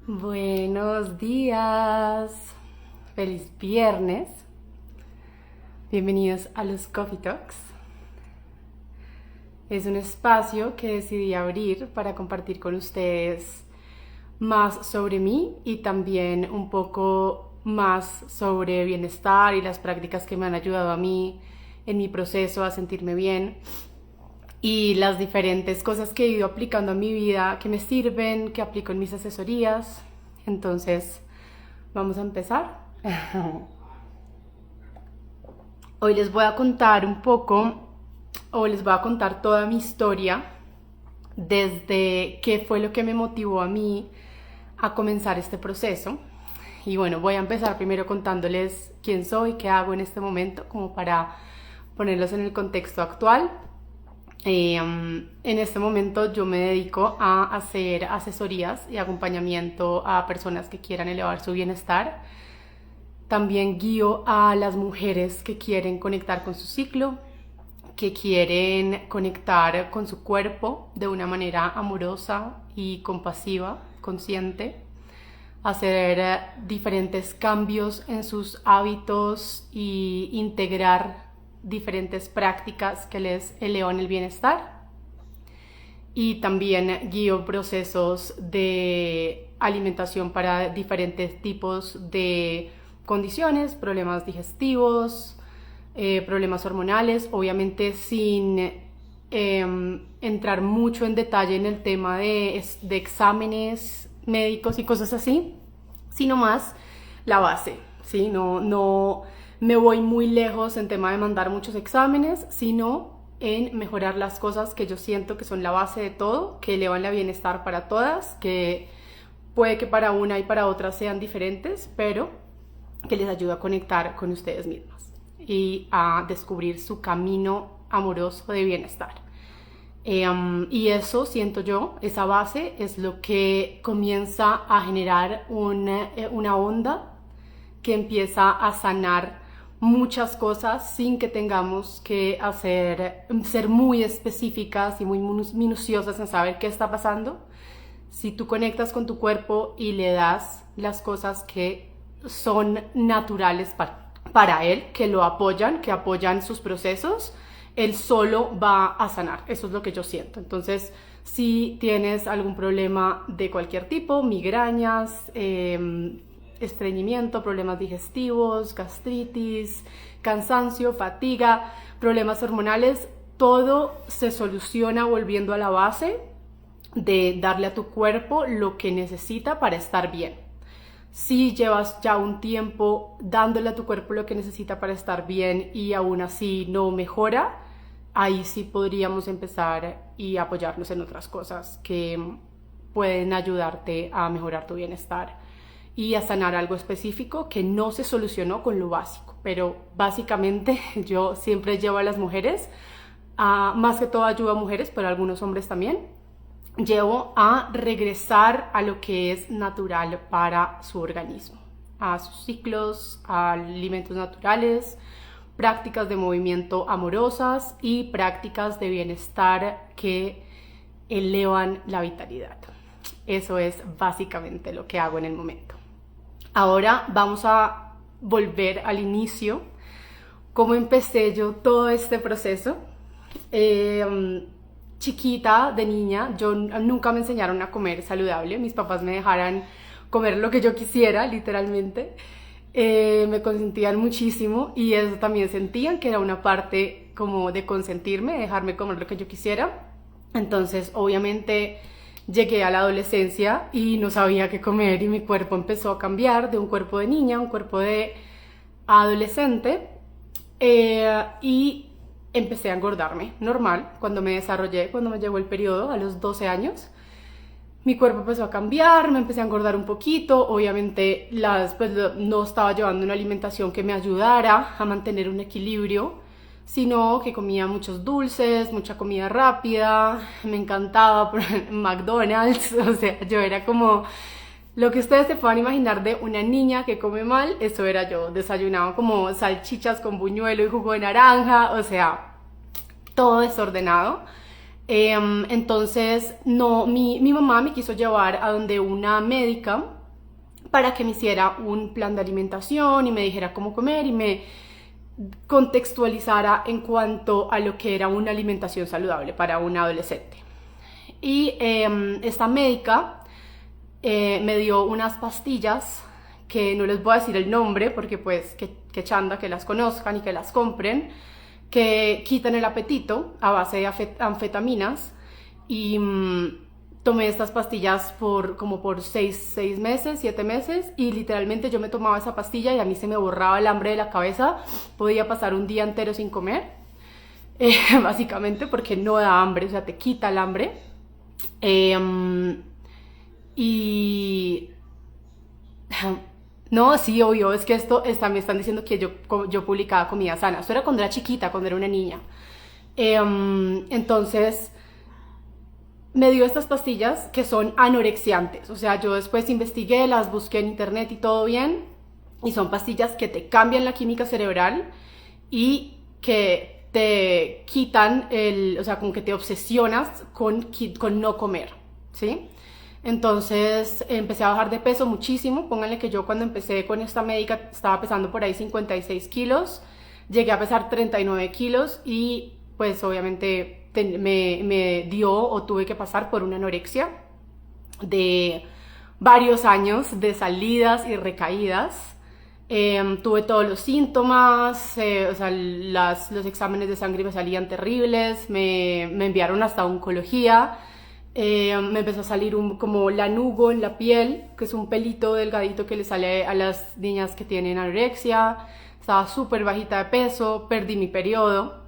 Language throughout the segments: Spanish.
Buenos días, feliz viernes, bienvenidos a los Coffee Talks. Es un espacio que decidí abrir para compartir con ustedes más sobre mí y también un poco más sobre bienestar y las prácticas que me han ayudado a mí en mi proceso a sentirme bien y las diferentes cosas que he ido aplicando a mi vida que me sirven, que aplico en mis asesorías. Entonces, vamos a empezar. Hoy les voy a contar un poco, o les voy a contar toda mi historia desde qué fue lo que me motivó a mí a comenzar este proceso. Y bueno, voy a empezar primero contándoles quién soy, qué hago en este momento, como para ponerlos en el contexto actual. En este momento yo me dedico a hacer asesorías y acompañamiento a personas que quieran elevar su bienestar. También guío a las mujeres que quieren conectar con su ciclo, que quieren conectar con su cuerpo de una manera amorosa y compasiva, consciente, hacer diferentes cambios en sus hábitos y integrar diferentes prácticas que les elevan el bienestar. Y también guío procesos de alimentación para diferentes tipos de condiciones, problemas digestivos, problemas hormonales, obviamente sin entrar mucho en detalle en el tema de exámenes médicos y cosas así, sino más la base, ¿sí? No me voy muy lejos en tema de mandar muchos exámenes, sino en mejorar las cosas que yo siento que son la base de todo, que elevan el bienestar para todas, que puede que para una y para otra sean diferentes, pero que les ayuda a conectar con ustedes mismas y a descubrir su camino amoroso de bienestar. Y eso, siento yo, esa base es lo que comienza a generar una onda que empieza a sanar muchas cosas sin que tengamos que ser muy específicas y muy minuciosas en saber qué está pasando. Si tú conectas con tu cuerpo y le das las cosas que son naturales para él, que lo apoyan, que apoyan sus procesos, él solo va a sanar. Eso es lo que yo siento. Entonces, si tienes algún problema de cualquier tipo, migrañas, estreñimiento, problemas digestivos, gastritis, cansancio, fatiga, problemas hormonales, todo se soluciona volviendo a la base de darle a tu cuerpo lo que necesita para estar bien. Si llevas ya un tiempo dándole a tu cuerpo lo que necesita para estar bien y aún así no mejora, ahí sí podríamos empezar y apoyarnos en otras cosas que pueden ayudarte a mejorar tu bienestar y a sanar algo específico que no se solucionó con lo básico. Pero básicamente yo siempre llevo a las mujeres, más que todo ayudo a mujeres, pero a algunos hombres también, llevo a regresar a lo que es natural para su organismo, a sus ciclos, a alimentos naturales, prácticas de movimiento amorosas y prácticas de bienestar que elevan la vitalidad. Eso es básicamente lo que hago en el momento. Ahora vamos a volver al inicio, cómo empecé yo todo este proceso. Chiquita, de niña, yo nunca me enseñaron a comer saludable. Mis papás me dejaran comer lo que yo quisiera, literalmente. Me consentían muchísimo y eso también sentían que era una parte como de consentirme, dejarme comer lo que yo quisiera. Entonces, obviamente, llegué a la adolescencia y no sabía qué comer y mi cuerpo empezó a cambiar de un cuerpo de niña a un cuerpo de adolescente y empecé a engordarme, normal, cuando me desarrollé, cuando me llegó el periodo a los 12 años. Mi cuerpo empezó a cambiar, me empecé a engordar un poquito, obviamente no estaba llevando una alimentación que me ayudara a mantener un equilibrio, sino que comía muchos dulces, mucha comida rápida, me encantaba McDonald's, o sea, yo era como lo que ustedes se puedan imaginar de una niña que come mal, eso era yo. Desayunaba como salchichas con buñuelo y jugo de naranja, o sea, todo desordenado. Entonces, no, mi mamá me quiso llevar a donde una médica para que me hiciera un plan de alimentación y me dijera cómo comer y me contextualizara en cuanto a lo que era una alimentación saludable para un adolescente. Y esta médica me dio unas pastillas que no les voy a decir el nombre porque pues que chanda que las conozcan y que las compren, que quitan el apetito a base de anfetaminas y tomé estas pastillas como por 6 meses, 7 meses y literalmente yo me tomaba esa pastilla y a mí se me borraba el hambre de la cabeza, podía pasar un día entero sin comer, básicamente porque no da hambre, o sea, te quita el hambre. Y no, sí, obvio, es que me están diciendo que yo publicaba comida sana. Esto era cuando era chiquita, cuando era una niña. Entonces, me dio estas pastillas que son anorexiantes. O sea, yo después investigué, las busqué en internet y todo bien. Y son pastillas que te cambian la química cerebral y que te quitan o sea, como que te obsesionas con no comer, ¿sí? Entonces empecé a bajar de peso muchísimo. Pónganle que yo cuando empecé con esta médica estaba pesando por ahí 56 kilos, llegué a pesar 39 kilos y pues obviamente me dio o tuve que pasar por una anorexia de varios años de salidas y recaídas. Tuve todos los síntomas, o sea, los exámenes de sangre me salían terribles, me enviaron hasta oncología. Me empezó a salir como lanugo en la piel, que es un pelito delgadito que le sale a las niñas que tienen anorexia. Estaba súper bajita de peso, perdí mi periodo,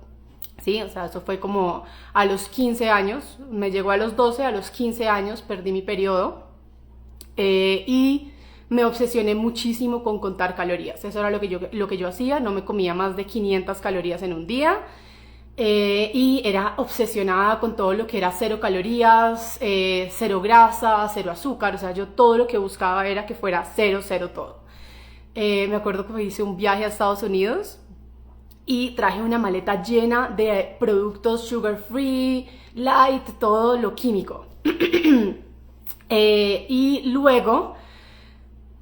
¿sí? O sea, eso fue como a los 15 años, me llegó a los 12, a los 15 años perdí mi periodo y me obsesioné muchísimo con contar calorías. Eso era lo que yo hacía, no me comía más de 500 calorías en un día. Y era obsesionada con todo lo que era 0 calorías, 0 grasa, 0 azúcar, o sea, yo todo lo que buscaba era que fuera 0, 0 todo. Me acuerdo que hice un viaje a Estados Unidos y traje una maleta llena de productos sugar free, light, todo lo químico. Y luego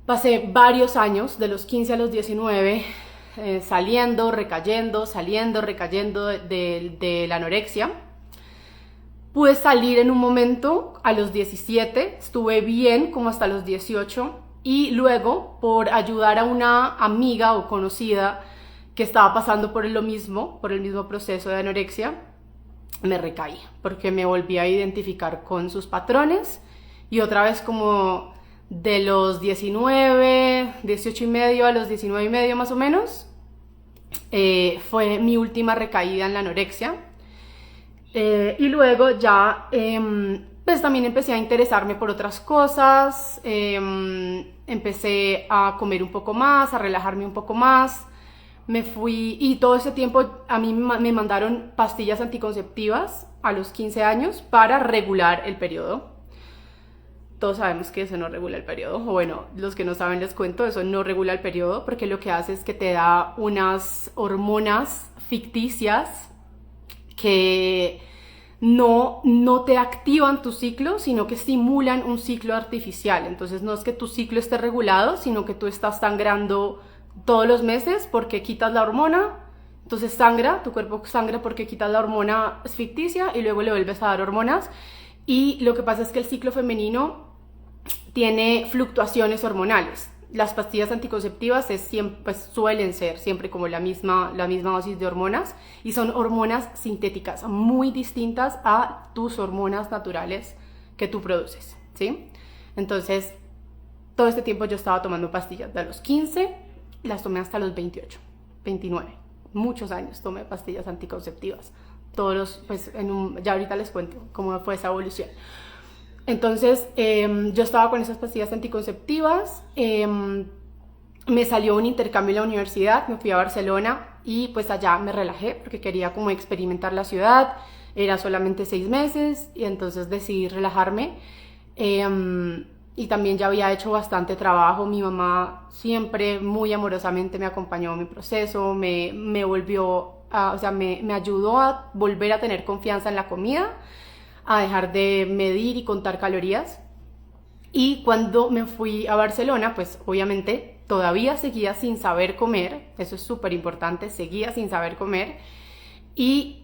pasé varios años, de los 15 a los 19, saliendo, recayendo de la anorexia. Pude salir en un momento a los 17, estuve bien como hasta los 18 y luego por ayudar a una amiga o conocida que estaba pasando por el mismo proceso de anorexia, me recaí porque me volví a identificar con sus patrones y otra vez como de los 19, 18 y medio a los 19 y medio más o menos, fue mi última recaída en la anorexia. Y luego ya pues también empecé a interesarme por otras cosas, empecé a comer un poco más, a relajarme un poco más, me fui y todo ese tiempo a mí me mandaron pastillas anticonceptivas a los 15 años para regular el periodo. Todos sabemos que eso no regula el periodo, o bueno, los que no saben les cuento, eso no regula el periodo porque lo que hace es que te da unas hormonas ficticias que no te activan tu ciclo, sino que simulan un ciclo artificial. Entonces no es que tu ciclo esté regulado, sino que tú estás sangrando todos los meses porque quitas la hormona, entonces tu cuerpo sangra porque quitas la hormona ficticia y luego le vuelves a dar hormonas. Y lo que pasa es que el ciclo femenino tiene fluctuaciones hormonales. Las pastillas anticonceptivas pues, suelen ser siempre como la misma dosis de hormonas y son hormonas sintéticas muy distintas a tus hormonas naturales que tú produces, ¿sí? Entonces, todo este tiempo yo estaba tomando pastillas de los 15, las tomé hasta los 28, 29. Muchos años tomé pastillas anticonceptivas. Pues ya ahorita les cuento cómo fue esa evolución. Entonces, yo estaba con esas pastillas anticonceptivas, me salió un intercambio en la universidad, me fui a Barcelona y pues allá me relajé porque quería como experimentar la ciudad, era solamente 6 meses y entonces decidí relajarme. Y también ya había hecho bastante trabajo, mi mamá siempre muy amorosamente me acompañó en mi proceso, me ayudó a volver a tener confianza en la comida a dejar de medir y contar calorías. Y cuando me fui a Barcelona, pues obviamente todavía seguía sin saber comer, eso es súper importante, seguía sin saber comer. Y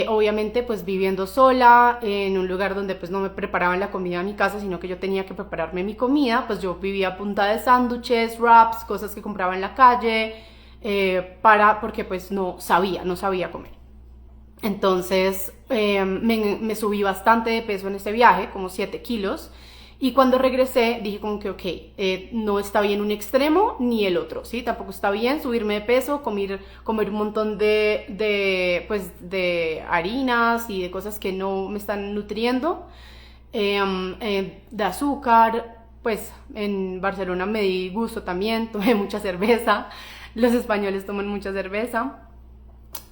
obviamente pues viviendo sola en un lugar donde pues no me preparaban la comida en mi casa, sino que yo tenía que prepararme mi comida, pues yo vivía a punta de sándwiches, wraps, cosas que compraba en la calle, porque pues no sabía comer. Entonces me subí bastante de peso en ese viaje, como 7 kilos. Y cuando regresé dije como que ok, no está bien un extremo ni el otro, ¿sí? Tampoco está bien subirme de peso, comer un montón pues, de harinas y de cosas que no me están nutriendo, de azúcar. Pues en Barcelona me di gusto también, tomé mucha cerveza, los españoles toman mucha cerveza.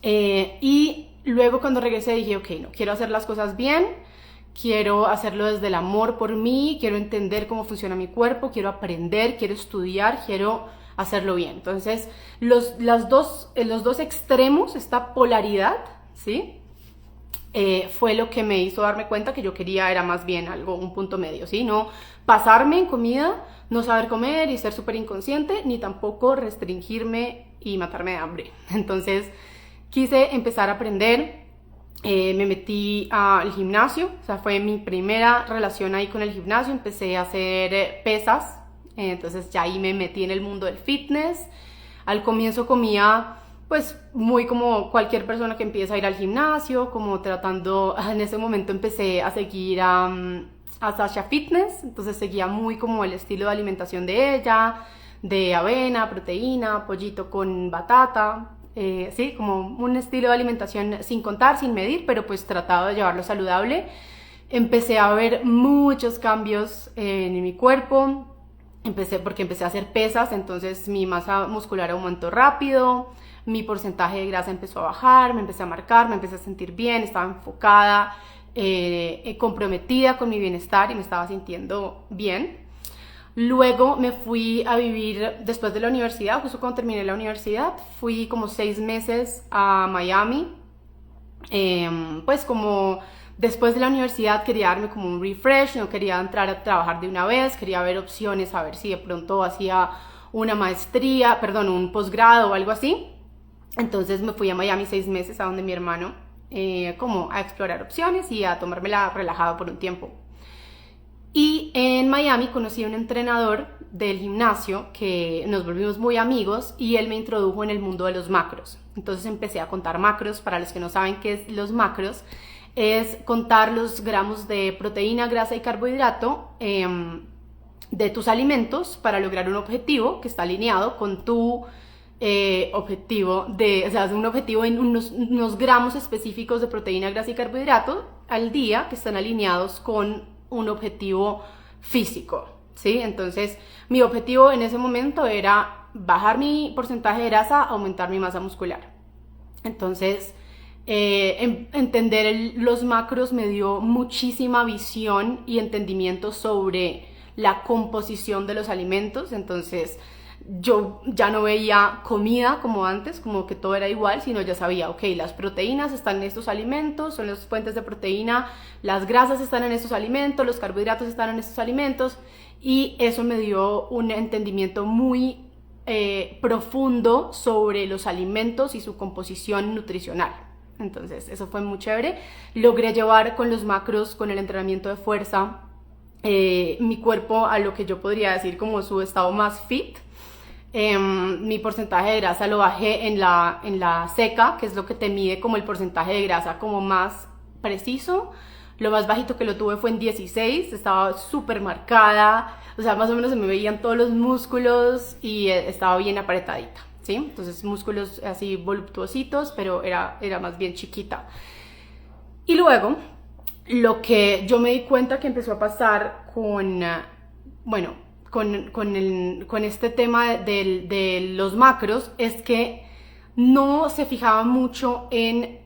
Y luego cuando regresé dije ok, no, quiero hacer las cosas bien. Quiero hacerlo desde el amor por mí, quiero entender cómo funciona mi cuerpo, quiero aprender, quiero estudiar, quiero hacerlo bien. Entonces, los dos extremos, esta polaridad, ¿sí? Fue lo que me hizo darme cuenta que yo quería era más bien un punto medio, ¿sí? No pasarme en comida, no saber comer y ser súper inconsciente, ni tampoco restringirme y matarme de hambre. Entonces, quise empezar a aprender. Me metí al gimnasio, o sea, fue mi primera relación ahí con el gimnasio. Empecé a hacer pesas, entonces ya ahí me metí en el mundo del fitness. Al comienzo comía pues muy como cualquier persona que empieza a ir al gimnasio, como tratando, en ese momento empecé a seguir a Sasha Fitness, entonces seguía muy como el estilo de alimentación de ella, de avena, proteína, pollito con batata. Sí, como un estilo de alimentación sin contar, sin medir, pero pues trataba de llevarlo saludable. Empecé a ver muchos cambios en mi cuerpo, porque empecé a hacer pesas, entonces mi masa muscular aumentó rápido, mi porcentaje de grasa empezó a bajar, me empecé a marcar, me empecé a sentir bien, estaba enfocada, comprometida con mi bienestar y me estaba sintiendo bien. Luego me fui a vivir, después de la universidad, justo cuando terminé la universidad, fui como 6 meses a Miami. Pues como después de la universidad quería darme como un refresh, no quería entrar a trabajar de una vez, quería ver opciones, a ver si de pronto hacía una maestría, perdón, un posgrado o algo así. Entonces me fui a Miami 6 meses a donde mi hermano, como a explorar opciones y a tomármela relajado por un tiempo. Y en Miami conocí a un entrenador del gimnasio que nos volvimos muy amigos y él me introdujo en el mundo de los macros. Entonces empecé a contar macros. Para los que no saben qué es los macros, es contar los gramos de proteína, grasa y carbohidrato de tus alimentos para lograr un objetivo que está alineado con tu objetivo o sea, un objetivo en unos gramos específicos de proteína, grasa y carbohidrato al día que están alineados con un objetivo físico, ¿sí? Entonces, mi objetivo en ese momento era bajar mi porcentaje de grasa, aumentar mi masa muscular. Entonces, entender los macros me dio muchísima visión y entendimiento sobre la composición de los alimentos. Entonces, yo ya no veía comida como antes, como que todo era igual, sino ya sabía, ok, las proteínas están en estos alimentos, son las fuentes de proteína, las grasas están en estos alimentos, los carbohidratos están en estos alimentos, y eso me dio un entendimiento muy profundo sobre los alimentos y su composición nutricional. Entonces, eso fue muy chévere. Logré llevar con los macros, con el entrenamiento de fuerza, mi cuerpo a lo que yo podría decir como su estado más fit. Mi porcentaje de grasa lo bajé en la seca, que es lo que te mide como el porcentaje de grasa como más preciso. Lo más bajito que lo tuve fue en 16, estaba súper marcada, o sea, más o menos se me veían todos los músculos y estaba bien apretadita, ¿sí? Entonces músculos así voluptuositos, pero era más bien chiquita. Y luego, lo que yo me di cuenta que empezó a pasar con este tema de los macros es que no se fijaba mucho en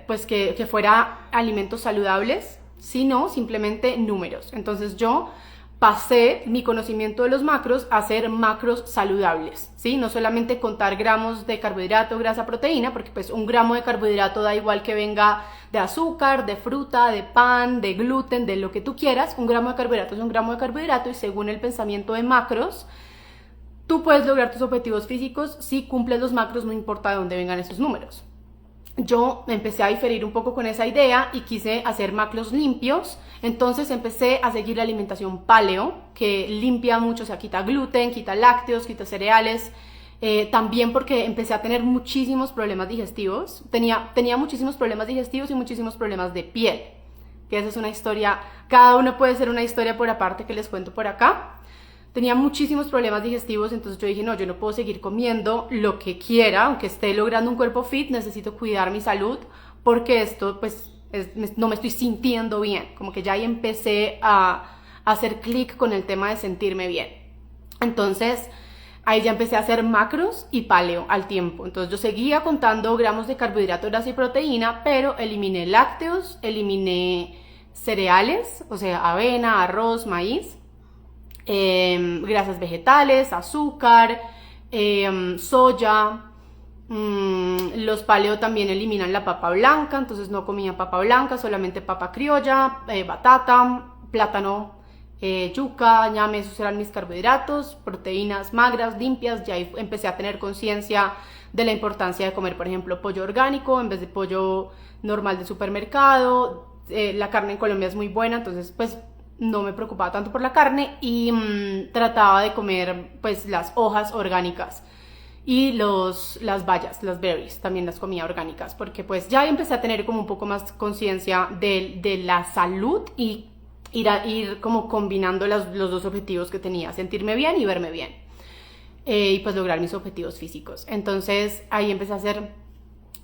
pues que fuera alimentos saludables, sino simplemente números. Entonces yo, pasé mi conocimiento de los macros a ser macros saludables, ¿sí? No solamente contar gramos de carbohidrato, grasa, proteína, porque pues un gramo de carbohidrato da igual que venga de azúcar, de fruta, de pan, de gluten, de lo que tú quieras. Un gramo de carbohidrato es un gramo de carbohidrato, y según el pensamiento de macros, tú puedes lograr tus objetivos físicos si cumples los macros, no importa de dónde vengan esos números. Yo empecé a diferir un poco con esa idea y quise hacer macros limpios. Entonces empecé a seguir la alimentación paleo, que limpia mucho, o sea, quita gluten, quita lácteos, quita cereales. También porque empecé a tener muchísimos problemas digestivos. Tenía muchísimos problemas digestivos y muchísimos problemas de piel. Que esa es una historia, cada uno puede ser una historia por aparte que les cuento por acá. Tenía muchísimos problemas digestivos, entonces yo dije, no, yo no puedo seguir comiendo lo que quiera, aunque esté logrando un cuerpo fit, necesito cuidar mi salud, porque esto, pues, no me estoy sintiendo bien. Como que ya ahí empecé a hacer clic con el tema de sentirme bien. Entonces, ahí ya empecé a hacer macros y paleo al tiempo. Entonces, yo seguía contando gramos de carbohidrato, grasa y proteína, pero eliminé lácteos, eliminé cereales, o sea, avena, arroz, maíz, grasas vegetales, azúcar, soya. Los paleo también eliminan la papa blanca, entonces no comía papa blanca, solamente papa criolla, batata, plátano, yuca, ñame. Esos eran mis carbohidratos, proteínas magras, limpias. Ya empecé a tener conciencia de la importancia de comer, por ejemplo, pollo orgánico en vez de pollo normal de supermercado. La carne en Colombia es muy buena, entonces pues no me preocupaba tanto por la carne, y trataba de comer pues las hojas orgánicas y las bayas, las berries, también las comía orgánicas, porque pues ya empecé a tener como un poco más conciencia de la salud y ir como combinando los dos objetivos que tenía: sentirme bien y verme bien, y pues lograr mis objetivos físicos. Entonces ahí empecé a hacer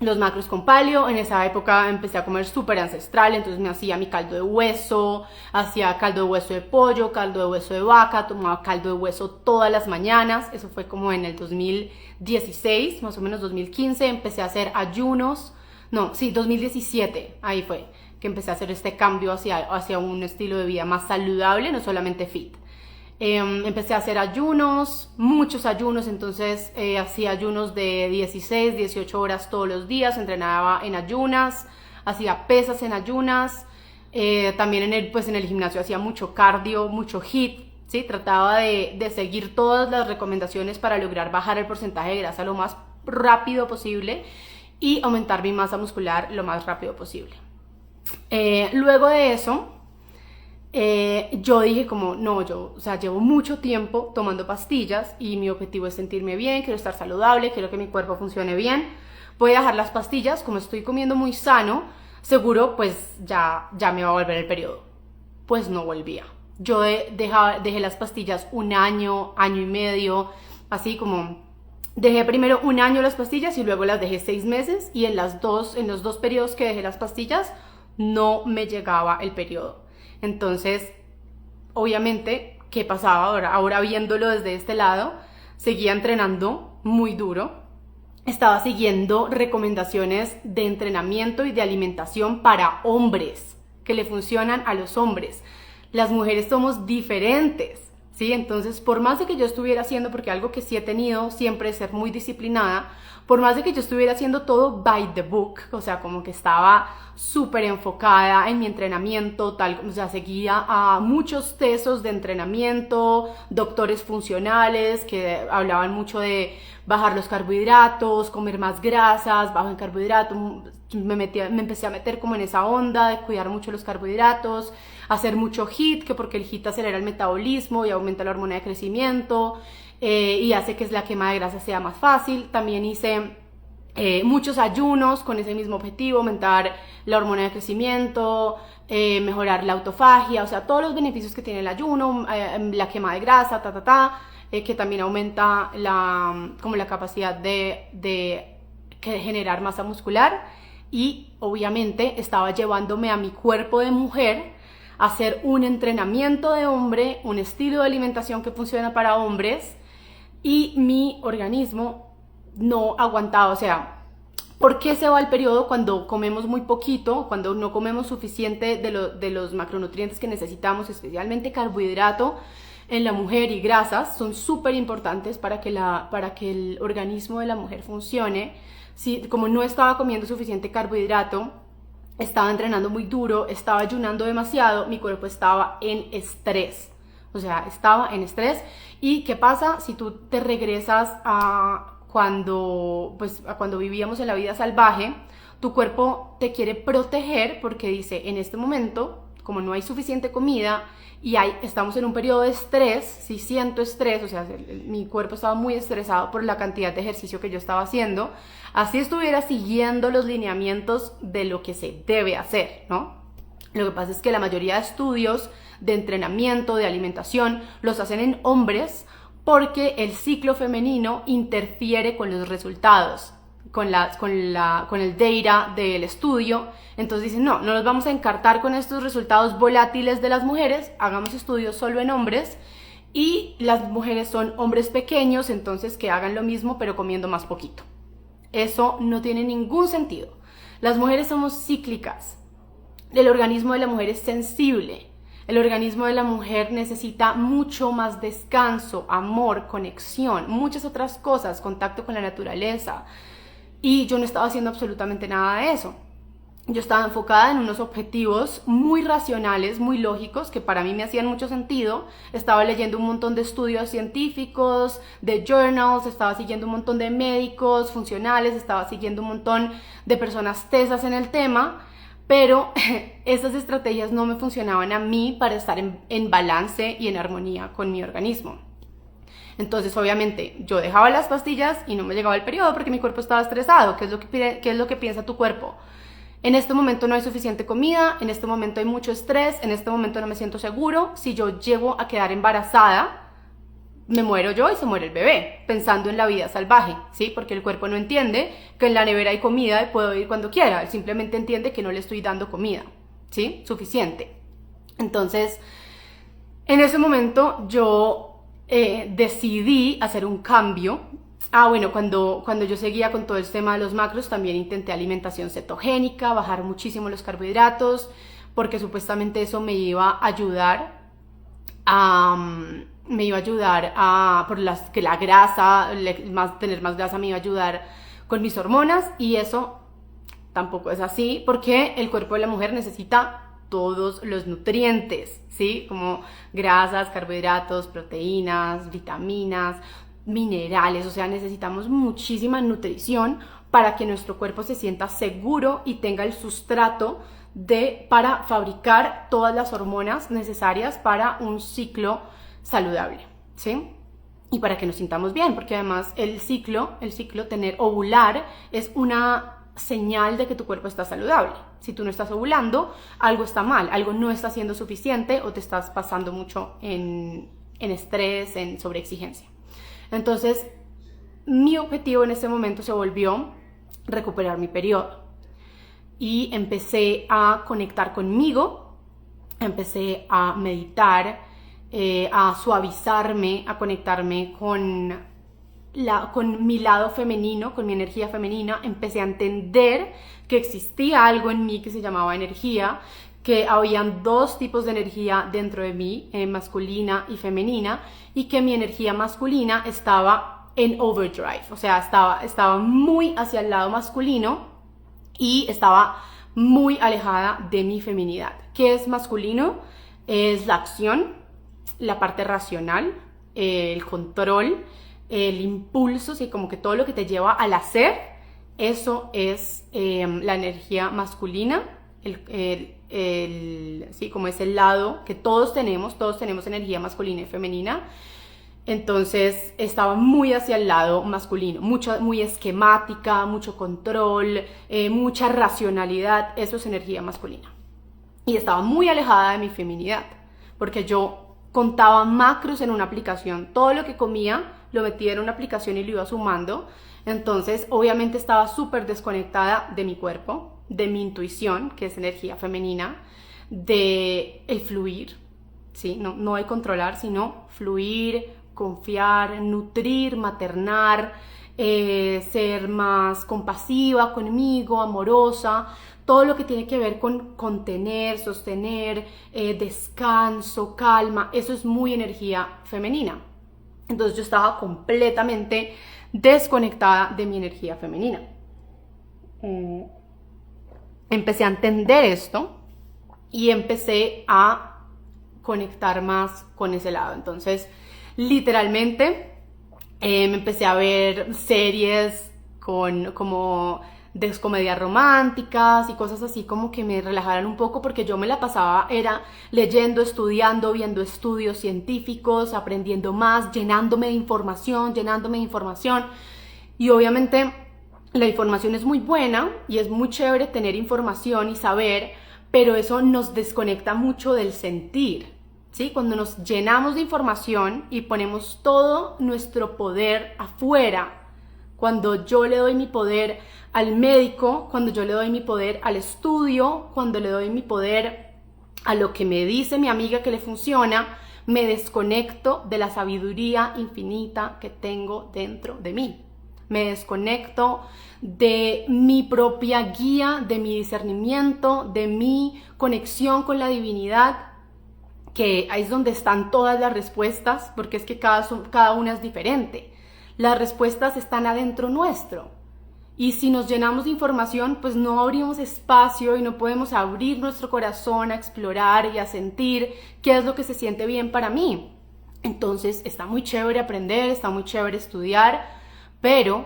los macros con paleo. En esa época empecé a comer súper ancestral, entonces me hacía mi caldo de hueso, hacía caldo de hueso de pollo, caldo de hueso de vaca, tomaba caldo de hueso todas las mañanas. Eso fue como en el 2016, más o menos 2015, empecé a hacer ayunos. No, sí, 2017, ahí fue que empecé a hacer este cambio hacia un estilo de vida más saludable, no solamente fit. Empecé a hacer ayunos, muchos ayunos. Entonces hacía ayunos de 16, 18 horas todos los días, entrenaba en ayunas, hacía pesas en ayunas. También en el gimnasio hacía mucho cardio, mucho HIIT, ¿sí? Trataba de seguir todas las recomendaciones para lograr bajar el porcentaje de grasa lo más rápido posible y aumentar mi masa muscular lo más rápido posible. Luego de eso, yo dije como, no, llevo mucho tiempo tomando pastillas y mi objetivo es sentirme bien, quiero estar saludable, quiero que mi cuerpo funcione bien. Voy a dejar las pastillas, como estoy comiendo muy sano, seguro pues ya me va a volver el periodo. Pues no volvía. Yo dejé las pastillas un año, año y medio, así como dejé primero un año las pastillas y luego las dejé 6 meses, y en los dos periodos que dejé las pastillas no me llegaba el periodo. Entonces, obviamente, ¿qué pasaba ahora viéndolo desde este lado? Seguía entrenando muy duro, estaba siguiendo recomendaciones de entrenamiento y de alimentación para hombres, que le funcionan a los hombres. Las mujeres somos diferentes, ¿sí? Entonces, por más de que yo estuviera haciendo, porque algo que sí he tenido siempre es ser muy disciplinada, por más de que yo estuviera haciendo todo by the book, o sea, como que estaba súper enfocada en mi entrenamiento, o sea, seguía a muchos tesos de entrenamiento, doctores funcionales que hablaban mucho de bajar los carbohidratos, comer más grasas, bajo en carbohidratos. Me empecé a meter como en esa onda de cuidar mucho los carbohidratos, hacer mucho HIIT, que porque el HIIT acelera el metabolismo y aumenta la hormona de crecimiento, y hace que la quema de grasa sea más fácil. También hice muchos ayunos con ese mismo objetivo: aumentar la hormona de crecimiento, mejorar la autofagia, o sea, todos los beneficios que tiene el ayuno, la quema de grasa, que también aumenta la capacidad de generar masa muscular. Y obviamente estaba llevándome a mi cuerpo de mujer a hacer un entrenamiento de hombre, un estilo de alimentación que funciona para hombres, y mi organismo no aguantaba. O sea, ¿Por qué se va el periodo cuando comemos muy poquito, cuando no comemos suficiente de los macronutrientes que necesitamos, especialmente carbohidrato en la mujer y grasas? Son súper importantes para que el organismo de la mujer funcione. Si, como no estaba comiendo suficiente carbohidrato, estaba entrenando muy duro, estaba ayunando demasiado, mi cuerpo estaba en estrés. O sea, estaba en estrés. ¿Y qué pasa si tú te regresas a cuando vivíamos en la vida salvaje? Tu cuerpo te quiere proteger porque dice, en este momento, como no hay suficiente comida y estamos en un periodo de estrés, si siento estrés, o sea, mi cuerpo estaba muy estresado por la cantidad de ejercicio que yo estaba haciendo, así estuviera siguiendo los lineamientos de lo que se debe hacer, ¿no? Lo que pasa es que la mayoría de estudios de entrenamiento, de alimentación, los hacen en hombres porque el ciclo femenino interfiere con los resultados, con el data del estudio. Entonces dicen, no nos vamos a encartar con estos resultados volátiles de las mujeres, hagamos estudios solo en hombres, y las mujeres son hombres pequeños, entonces que hagan lo mismo pero comiendo más poquito. Eso no tiene ningún sentido. Las mujeres somos cíclicas. El organismo de la mujer es sensible. El organismo de la mujer necesita mucho más descanso, amor, conexión, muchas otras cosas, contacto con la naturaleza. Y yo no estaba haciendo absolutamente nada de eso. Yo estaba enfocada en unos objetivos muy racionales, muy lógicos, que para mí me hacían mucho sentido. Estaba leyendo un montón de estudios científicos, de journals, estaba siguiendo un montón de médicos funcionales, estaba siguiendo un montón de personas tesas en el tema, pero esas estrategias no me funcionaban a mí para estar en balance y en armonía con mi organismo. Entonces, obviamente, yo dejaba las pastillas y no me llegaba el periodo porque mi cuerpo estaba estresado. ¿Qué es lo que piensa tu cuerpo? En este momento no hay suficiente comida, en este momento hay mucho estrés, en este momento no me siento seguro. Si yo llego a quedar embarazada, me muero yo y se muere el bebé, pensando en la vida salvaje, ¿sí? Porque el cuerpo no entiende que en la nevera hay comida y puedo ir cuando quiera. Él simplemente entiende que no le estoy dando comida, ¿sí? Suficiente. Entonces, en ese momento yo decidí hacer un cambio. Bueno, cuando yo seguía con todo el tema de los macros, también intenté alimentación cetogénica, bajar muchísimo los carbohidratos, porque supuestamente eso me iba a ayudar que la grasa, tener más grasa me iba a ayudar con mis hormonas, y eso tampoco es así, porque el cuerpo de la mujer necesita todos los nutrientes, ¿sí? Como grasas, carbohidratos, proteínas, vitaminas, minerales, o sea, necesitamos muchísima nutrición para que nuestro cuerpo se sienta seguro y tenga el sustrato para fabricar todas las hormonas necesarias para un ciclo saludable, ¿sí? Y para que nos sintamos bien, porque además el ciclo ovular es una señal de que tu cuerpo está saludable. Si tú no estás ovulando, algo está mal, algo no está siendo suficiente o te estás pasando mucho en estrés, en sobreexigencia. Entonces, mi objetivo en ese momento se volvió recuperar mi periodo. Y empecé a conectar conmigo, empecé a meditar, a suavizarme, a conectarme con mi lado femenino, con mi energía femenina. Empecé a entender que existía algo en mí que se llamaba energía, que habían dos tipos de energía dentro de mí, masculina y femenina, y que mi energía masculina estaba en overdrive, o sea, estaba muy hacia el lado masculino y estaba muy alejada de mi feminidad. ¿Qué es masculino? Es la acción, la parte racional, el control, el impulso, ¿sí? Como que todo lo que te lleva al hacer, eso es la energía masculina, sí, como es el lado que todos tenemos energía masculina y femenina. Entonces estaba muy hacia el lado masculino, muy esquemática, mucho control, mucha racionalidad. Eso es energía masculina. Y estaba muy alejada de mi feminidad, porque yo contaba macros en una aplicación. Todo lo que comía lo metía en una aplicación y lo iba sumando. Entonces obviamente estaba súper desconectada de mi cuerpo, de mi intuición, que es energía femenina, de el fluir, ¿sí? No de controlar, sino fluir, confiar, nutrir, maternar, ser más compasiva conmigo, amorosa, todo lo que tiene que ver con contener, sostener, descanso, calma, eso es muy energía femenina. Entonces yo estaba completamente desconectada de mi energía femenina. Empecé a entender esto y empecé a conectar más con ese lado. Entonces, literalmente, me empecé a ver series como de comedias románticas y cosas así como que me relajaran un poco, porque yo me la pasaba era leyendo, estudiando, viendo estudios científicos, aprendiendo más, llenándome de información, y obviamente la información es muy buena y es muy chévere tener información y saber, pero eso nos desconecta mucho del sentir, ¿sí? Cuando nos llenamos de información y ponemos todo nuestro poder afuera, cuando yo le doy mi poder al médico, cuando yo le doy mi poder al estudio, cuando le doy mi poder a lo que me dice mi amiga que le funciona, me desconecto de la sabiduría infinita que tengo dentro de mí. Me desconecto de mi propia guía, de mi discernimiento, de mi conexión con la divinidad, que ahí es donde están todas las respuestas, porque es que cada una es diferente. Las respuestas están adentro nuestro. Y si nos llenamos de información, pues no abrimos espacio y no podemos abrir nuestro corazón a explorar y a sentir qué es lo que se siente bien para mí. Entonces está muy chévere aprender, está muy chévere estudiar, pero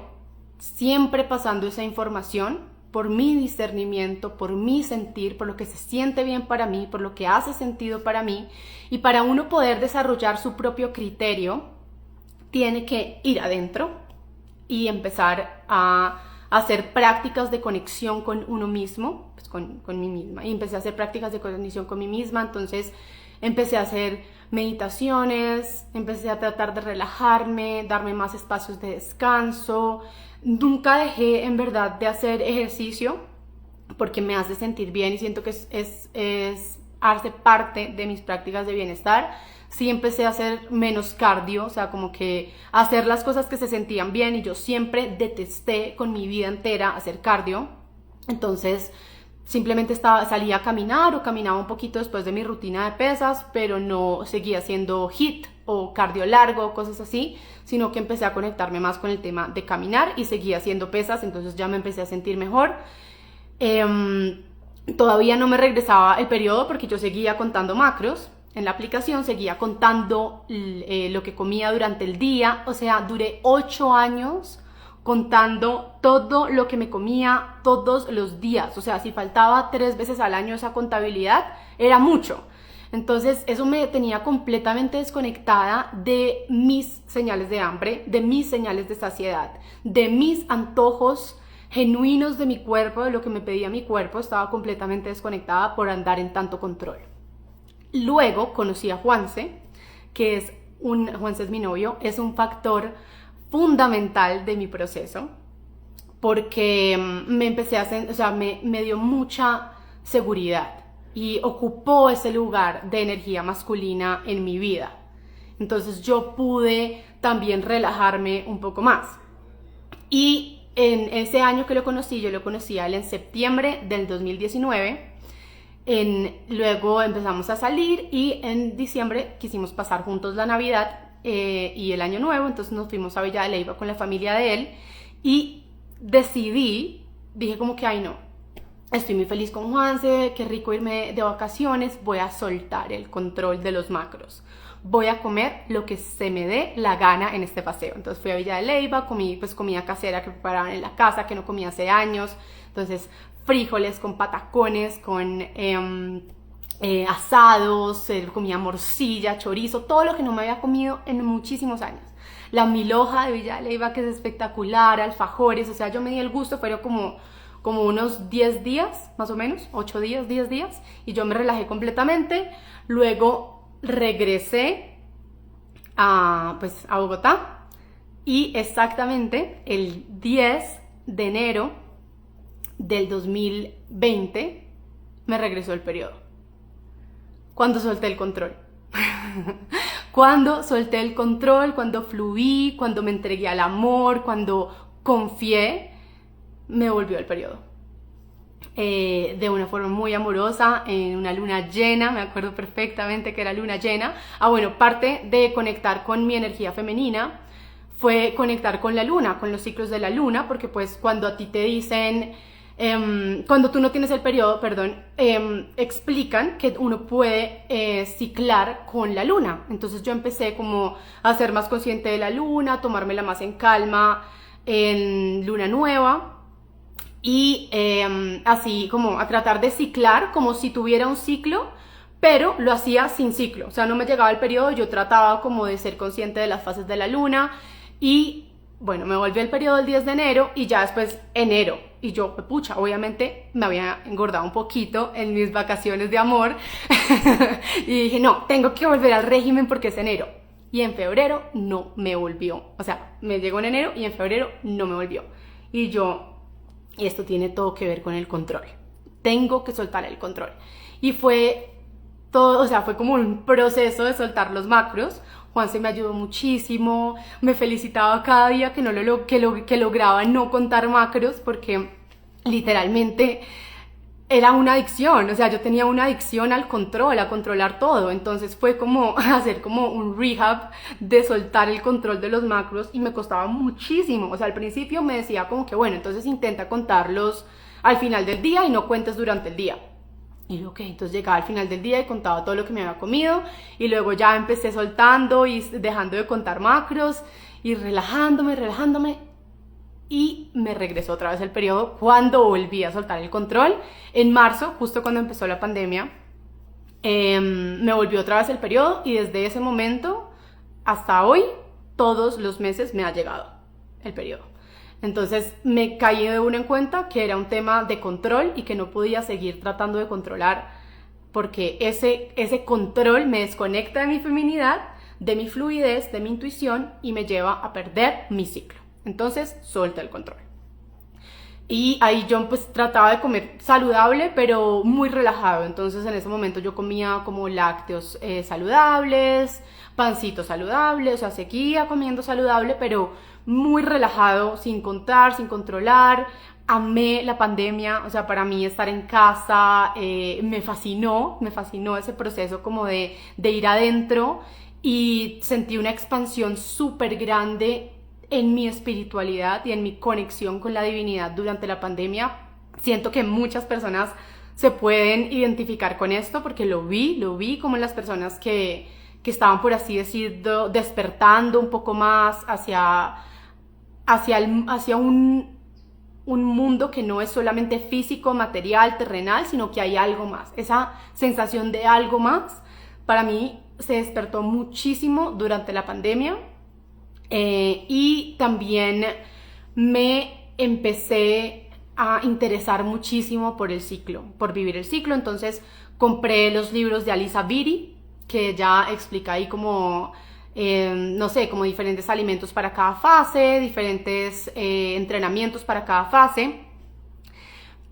siempre pasando esa información por mi discernimiento, por mi sentir, por lo que se siente bien para mí, por lo que hace sentido para mí. Y para uno poder desarrollar su propio criterio, tiene que ir adentro y empezar a hacer prácticas de conexión con uno mismo, pues con mí misma. Y empecé a hacer prácticas de conexión con mí misma, entonces empecé a hacer meditaciones, empecé a tratar de relajarme, darme más espacios de descanso. Nunca dejé en verdad de hacer ejercicio porque me hace sentir bien y siento que hace parte de mis prácticas de bienestar. Sí empecé a hacer menos cardio, o sea, como que hacer las cosas que se sentían bien, y yo siempre detesté con mi vida entera hacer cardio. Entonces simplemente salía a caminar o caminaba un poquito después de mi rutina de pesas, pero no seguía haciendo HIIT o cardio largo, cosas así, sino que empecé a conectarme más con el tema de caminar y seguía haciendo pesas, entonces ya me empecé a sentir mejor. Todavía no me regresaba el periodo porque yo seguía contando macros en la aplicación, seguía contando lo que comía durante el día, o sea, duré 8 años contando todo lo que me comía todos los días, o sea, si faltaba 3 veces al año esa contabilidad, era mucho. Entonces eso me tenía completamente desconectada de mis señales de hambre, de mis señales de saciedad, de mis antojos genuinos de mi cuerpo, de lo que me pedía mi cuerpo. Estaba completamente desconectada por andar en tanto control. Luego conocí a Juanse, Juanse es mi novio, es un factor fundamental de mi proceso, porque me dio mucha seguridad y ocupó ese lugar de energía masculina en mi vida. Entonces yo pude también relajarme un poco más. Y en ese año que lo conocí, yo lo conocí a él en septiembre del 2019. Luego empezamos a salir y en diciembre quisimos pasar juntos la Navidad y el Año Nuevo. Entonces nos fuimos a Villa de Leyva con la familia de él y dije como que ay no, estoy muy feliz con Juanse, qué rico irme de vacaciones, voy a soltar el control de los macros, voy a comer lo que se me dé la gana en este paseo. Entonces fui a Villa de Leyva, comí pues comida casera que preparaban en la casa, que no comía hace años. Entonces frijoles con patacones, con asados, comía morcilla, chorizo, todo lo que no me había comido en muchísimos años. La milhoja de Villa de Leyva, que es espectacular, alfajores, o sea, yo me di el gusto, fueron como unos 10 días, más o menos, 8 días, 10 días, y yo me relajé completamente. Luego regresé a Bogotá, y exactamente el 10 de enero del 2020 me regresó el periodo. Cuando solté el control. Cuando solté el control, cuando fluí, cuando me entregué al amor, cuando confié, me volvió el periodo. De una forma muy amorosa, en una luna llena, me acuerdo perfectamente que era luna llena. Bueno, parte de conectar con mi energía femenina fue conectar con la luna, con los ciclos de la luna, porque pues cuando a ti te dicen, cuando tú no tienes el periodo, explican que uno puede ciclar con la luna. Entonces yo empecé como a ser más consciente de la luna, a tomármela más en calma en luna nueva, y así como a tratar de ciclar como si tuviera un ciclo, pero lo hacía sin ciclo. O sea, no me llegaba el periodo, yo trataba como de ser consciente de las fases de la luna. Y bueno, me volvió el periodo el 10 de enero y ya después enero. Y yo, pucha, obviamente me había engordado un poquito en mis vacaciones de amor. Y dije, no, tengo que volver al régimen porque es enero. Y en febrero no me volvió. O sea, me llegó en enero y en febrero no me volvió. Y esto tiene todo que ver con el control. Tengo que soltar el control. Y fue todo, o sea, fue como un proceso de soltar los macros. Juan se me ayudó muchísimo, me felicitaba cada día que lograba no contar macros, porque literalmente era una adicción. O sea, yo tenía una adicción al control, a controlar todo. Entonces fue como hacer como un rehab de soltar el control de los macros, y me costaba muchísimo. O sea, al principio me decía como que bueno, entonces intenta contarlos al final del día y no cuentes durante el día. Y yo, ok, entonces llegaba al final del día y contaba todo lo que me había comido, y luego ya empecé soltando y dejando de contar macros y relajándome, y me regresó otra vez el periodo cuando volví a soltar el control. En marzo, justo cuando empezó la pandemia, me volvió otra vez el periodo, y desde ese momento hasta hoy, todos los meses me ha llegado el periodo. Entonces me caí de una en cuenta que era un tema de control y que no podía seguir tratando de controlar, porque ese control me desconecta de mi feminidad, de mi fluidez, de mi intuición, y me lleva a perder mi ciclo. Entonces solté el control. Y ahí yo pues trataba de comer saludable, pero muy relajado. Entonces en ese momento yo comía como lácteos saludables, pancitos saludables, o sea, seguía comiendo saludable, pero muy relajado, sin contar, sin controlar. Amé la pandemia, o sea, para mí estar en casa me fascinó ese proceso como de ir adentro, y sentí una expansión súper grande en mi espiritualidad y en mi conexión con la divinidad durante la pandemia. Siento que muchas personas se pueden identificar con esto, porque lo vi como en las personas que estaban, por así decirlo, despertando un poco más hacia un mundo que no es solamente físico, material, terrenal, sino que hay algo más. Esa sensación de algo más para mí se despertó muchísimo durante la pandemia. Y también me empecé a interesar muchísimo por el ciclo, por vivir el ciclo. Entonces compré los libros de Alisa Vitti, que ya explica ahí como, no sé, como diferentes alimentos para cada fase, diferentes entrenamientos para cada fase.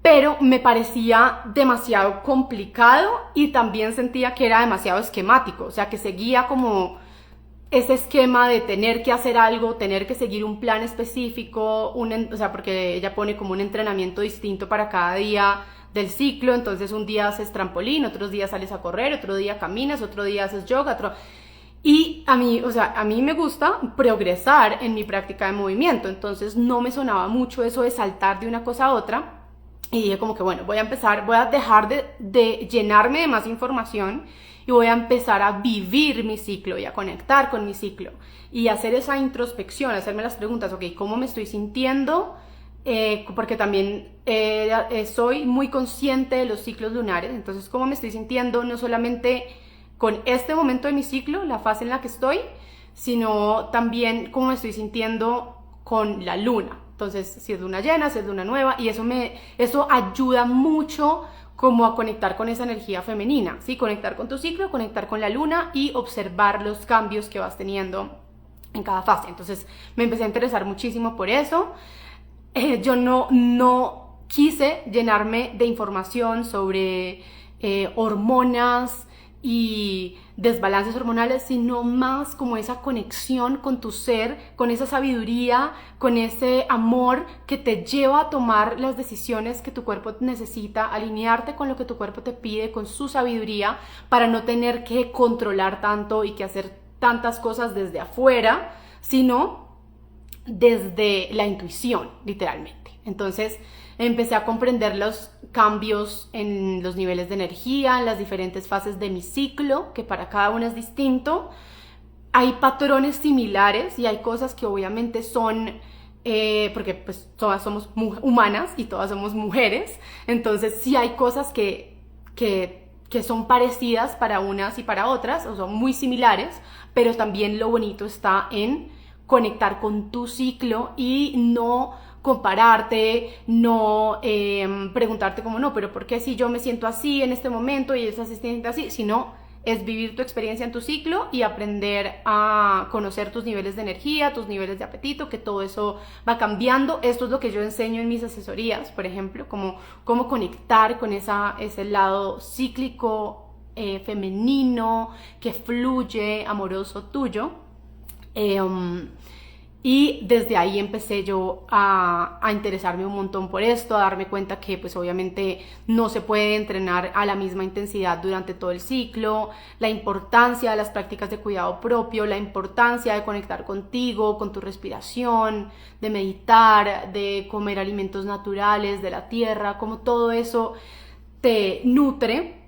Pero me parecía demasiado complicado, y también sentía que era demasiado esquemático, o sea, que seguía como ese esquema de tener que hacer algo, tener que seguir un plan específico, o sea, porque ella pone como un entrenamiento distinto para cada día del ciclo. Entonces un día haces trampolín, otros días sales a correr, otro día caminas, otro día haces yoga, Y a mí, o sea, a mí me gusta progresar en mi práctica de movimiento, entonces no me sonaba mucho eso de saltar de una cosa a otra. Y dije como que bueno, voy a dejar de llenarme de más información, y voy a empezar a vivir mi ciclo y a conectar con mi ciclo y hacer esa introspección, hacerme las preguntas, ok, ¿cómo me estoy sintiendo? Porque también soy muy consciente de los ciclos lunares. Entonces, ¿cómo me estoy sintiendo? No solamente con este momento de mi ciclo, la fase en la que estoy, sino también cómo me estoy sintiendo con la luna. Entonces, si es luna llena, si es luna nueva, y eso ayuda mucho como a conectar con esa energía femenina, ¿sí? Conectar con tu ciclo, conectar con la luna y observar los cambios que vas teniendo en cada fase. Entonces me empecé a interesar muchísimo por eso. Yo no quise llenarme de información sobre hormonas, y desbalances hormonales, sino más como esa conexión con tu ser, con esa sabiduría, con ese amor que te lleva a tomar las decisiones que tu cuerpo necesita, alinearte con lo que tu cuerpo te pide, con su sabiduría, para no tener que controlar tanto y que hacer tantas cosas desde afuera, sino desde la intuición, literalmente. Entonces empecé a comprender los cambios en los niveles de energía, en las diferentes fases de mi ciclo, que para cada una es distinto. Hay patrones similares y hay cosas que obviamente son, porque pues todas somos humanas y todas somos mujeres, entonces sí hay cosas que son parecidas para unas y para otras, o son muy similares, pero también lo bonito está en conectar con tu ciclo y no compararte, no preguntarte como no, pero ¿por qué si yo me siento así en este momento y ella se siente así? Sino es vivir tu experiencia en tu ciclo y aprender a conocer tus niveles de energía, tus niveles de apetito, que todo eso va cambiando. Esto es lo que yo enseño en mis asesorías, por ejemplo, cómo conectar con ese lado cíclico, femenino, que fluye, amoroso tuyo. Y desde ahí empecé yo a interesarme un montón por esto, a darme cuenta que pues obviamente no se puede entrenar a la misma intensidad durante todo el ciclo, la importancia de las prácticas de cuidado propio, la importancia de conectar contigo, con tu respiración, de meditar, de comer alimentos naturales de la tierra, como todo eso te nutre.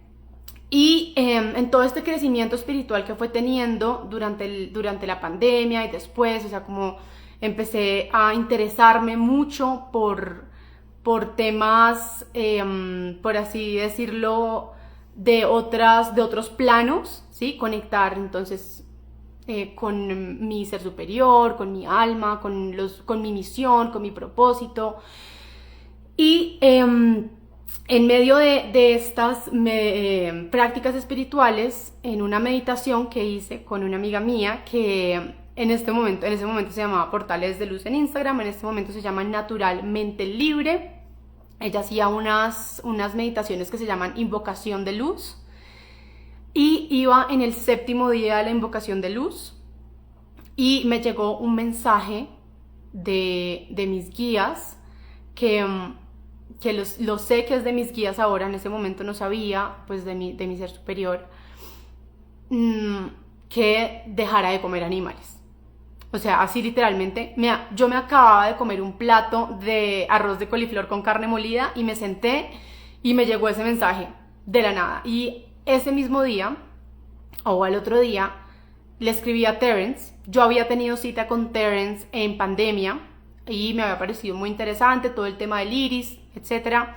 Y en todo este crecimiento espiritual que fue teniendo durante la pandemia y después, o sea, como empecé a interesarme mucho por temas, por así decirlo, de otros planos, ¿sí? Conectar entonces con mi ser superior, con mi alma, con mi misión, con mi propósito. Y en medio de estas prácticas espirituales, en una meditación que hice con una amiga mía que en ese momento se llamaba Portales de Luz en Instagram, en este momento se llama Naturalmente Libre. Ella hacía unas meditaciones que se llaman Invocación de Luz y iba en el 7º día de la Invocación de Luz y me llegó un mensaje de mis guías que lo sé que es de mis guías ahora, en ese momento no sabía, pues de mi ser superior, que dejara de comer animales. O sea, así literalmente, yo me acababa de comer un plato de arroz de coliflor con carne molida y me senté y me llegó ese mensaje de la nada. Y ese mismo día, o al otro día, le escribí a Terence. Yo había tenido cita con Terence en pandemia y me había parecido muy interesante todo el tema del iris, etcétera,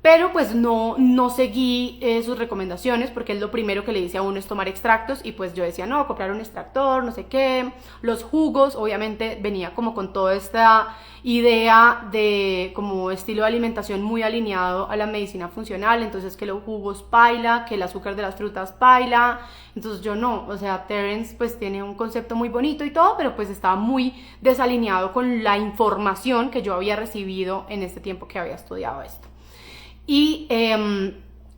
pero pues no seguí sus recomendaciones porque es lo primero que le dice a uno es tomar extractos y pues yo decía no, comprar un extractor, no sé qué, los jugos, obviamente venía como con toda esta idea de como estilo de alimentación muy alineado a la medicina funcional, entonces que los jugos paila, que el azúcar de las frutas paila, entonces yo no, o sea, Terence pues tiene un concepto muy bonito y todo, pero pues estaba muy desalineado con la información que yo había recibido en este tiempo que había estudiado esto. Y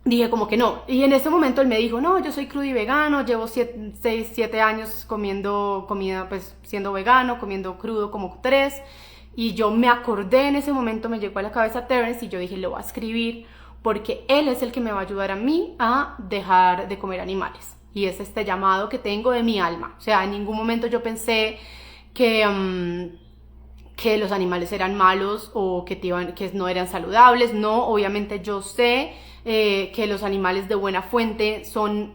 dije como que no, y en ese momento él me dijo, no, yo soy crudo y vegano, llevo 7 años comiendo comida, pues siendo vegano, comiendo crudo como 3, y yo me acordé en ese momento, me llegó a la cabeza Terence y yo dije, lo voy a escribir porque él es el que me va a ayudar a mí a dejar de comer animales, y es este llamado que tengo de mi alma. O sea, en ningún momento yo pensé que los animales eran malos o que no eran saludables. No, obviamente yo sé que los animales de buena fuente son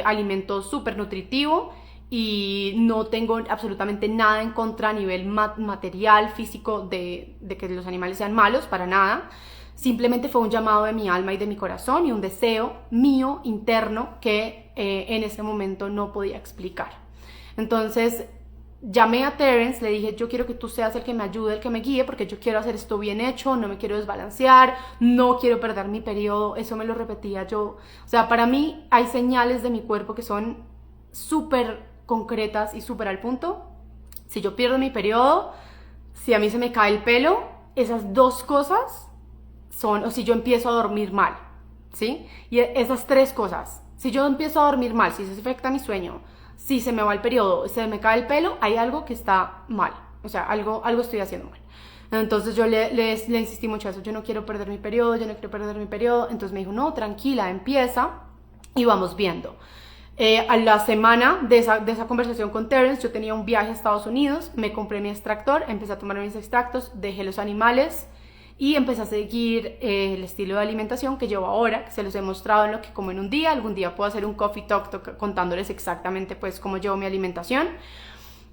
alimento súper nutritivo y no tengo absolutamente nada en contra a nivel material, físico de que los animales sean malos, para nada. Simplemente fue un llamado de mi alma y de mi corazón y un deseo mío interno que en ese momento no podía explicar. Entonces llamé a Terence, le dije, yo quiero que tú seas el que me ayude, el que me guíe, porque yo quiero hacer esto bien hecho, no me quiero desbalancear, no quiero perder mi periodo. Eso me lo repetía yo. O sea, para mí hay señales de mi cuerpo que son súper concretas y súper al punto. Si yo pierdo mi periodo, si a mí se me cae el pelo, esas dos cosas son, o si yo empiezo a dormir mal, ¿sí? Y esas 3 cosas Si yo empiezo a dormir mal, si se afecta mi sueño, si se me va el periodo, se me cae el pelo, hay algo que está mal. O sea, algo estoy haciendo mal. Entonces yo le insistí mucho a eso, yo no quiero perder mi periodo, yo no quiero perder mi periodo. Entonces me dijo, no, tranquila, empieza y vamos viendo. A la semana de esa conversación con Terence, yo tenía un viaje a Estados Unidos, me compré mi extractor, empecé a tomar mis extractos, dejé los animales y empecé a seguir el estilo de alimentación que llevo ahora, que se los he mostrado en lo que como en un día. Algún día puedo hacer un coffee talk contándoles exactamente pues cómo llevo mi alimentación.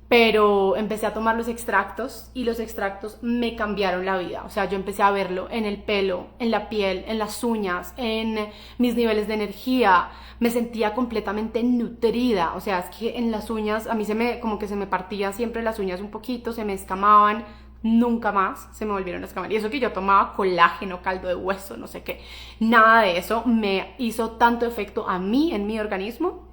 Pero empecé a tomar los extractos y los extractos me cambiaron la vida. O sea, yo empecé a verlo en el pelo, en la piel, en las uñas, en mis niveles de energía. Me sentía completamente nutrida. O sea, es que en las uñas, a mí como que se me partían siempre las uñas un poquito, se me escamaban. Nunca más se me volvieron a escamar. Y eso que yo tomaba colágeno, caldo de hueso, no sé qué. Nada de eso me hizo tanto efecto a mí, en mi organismo,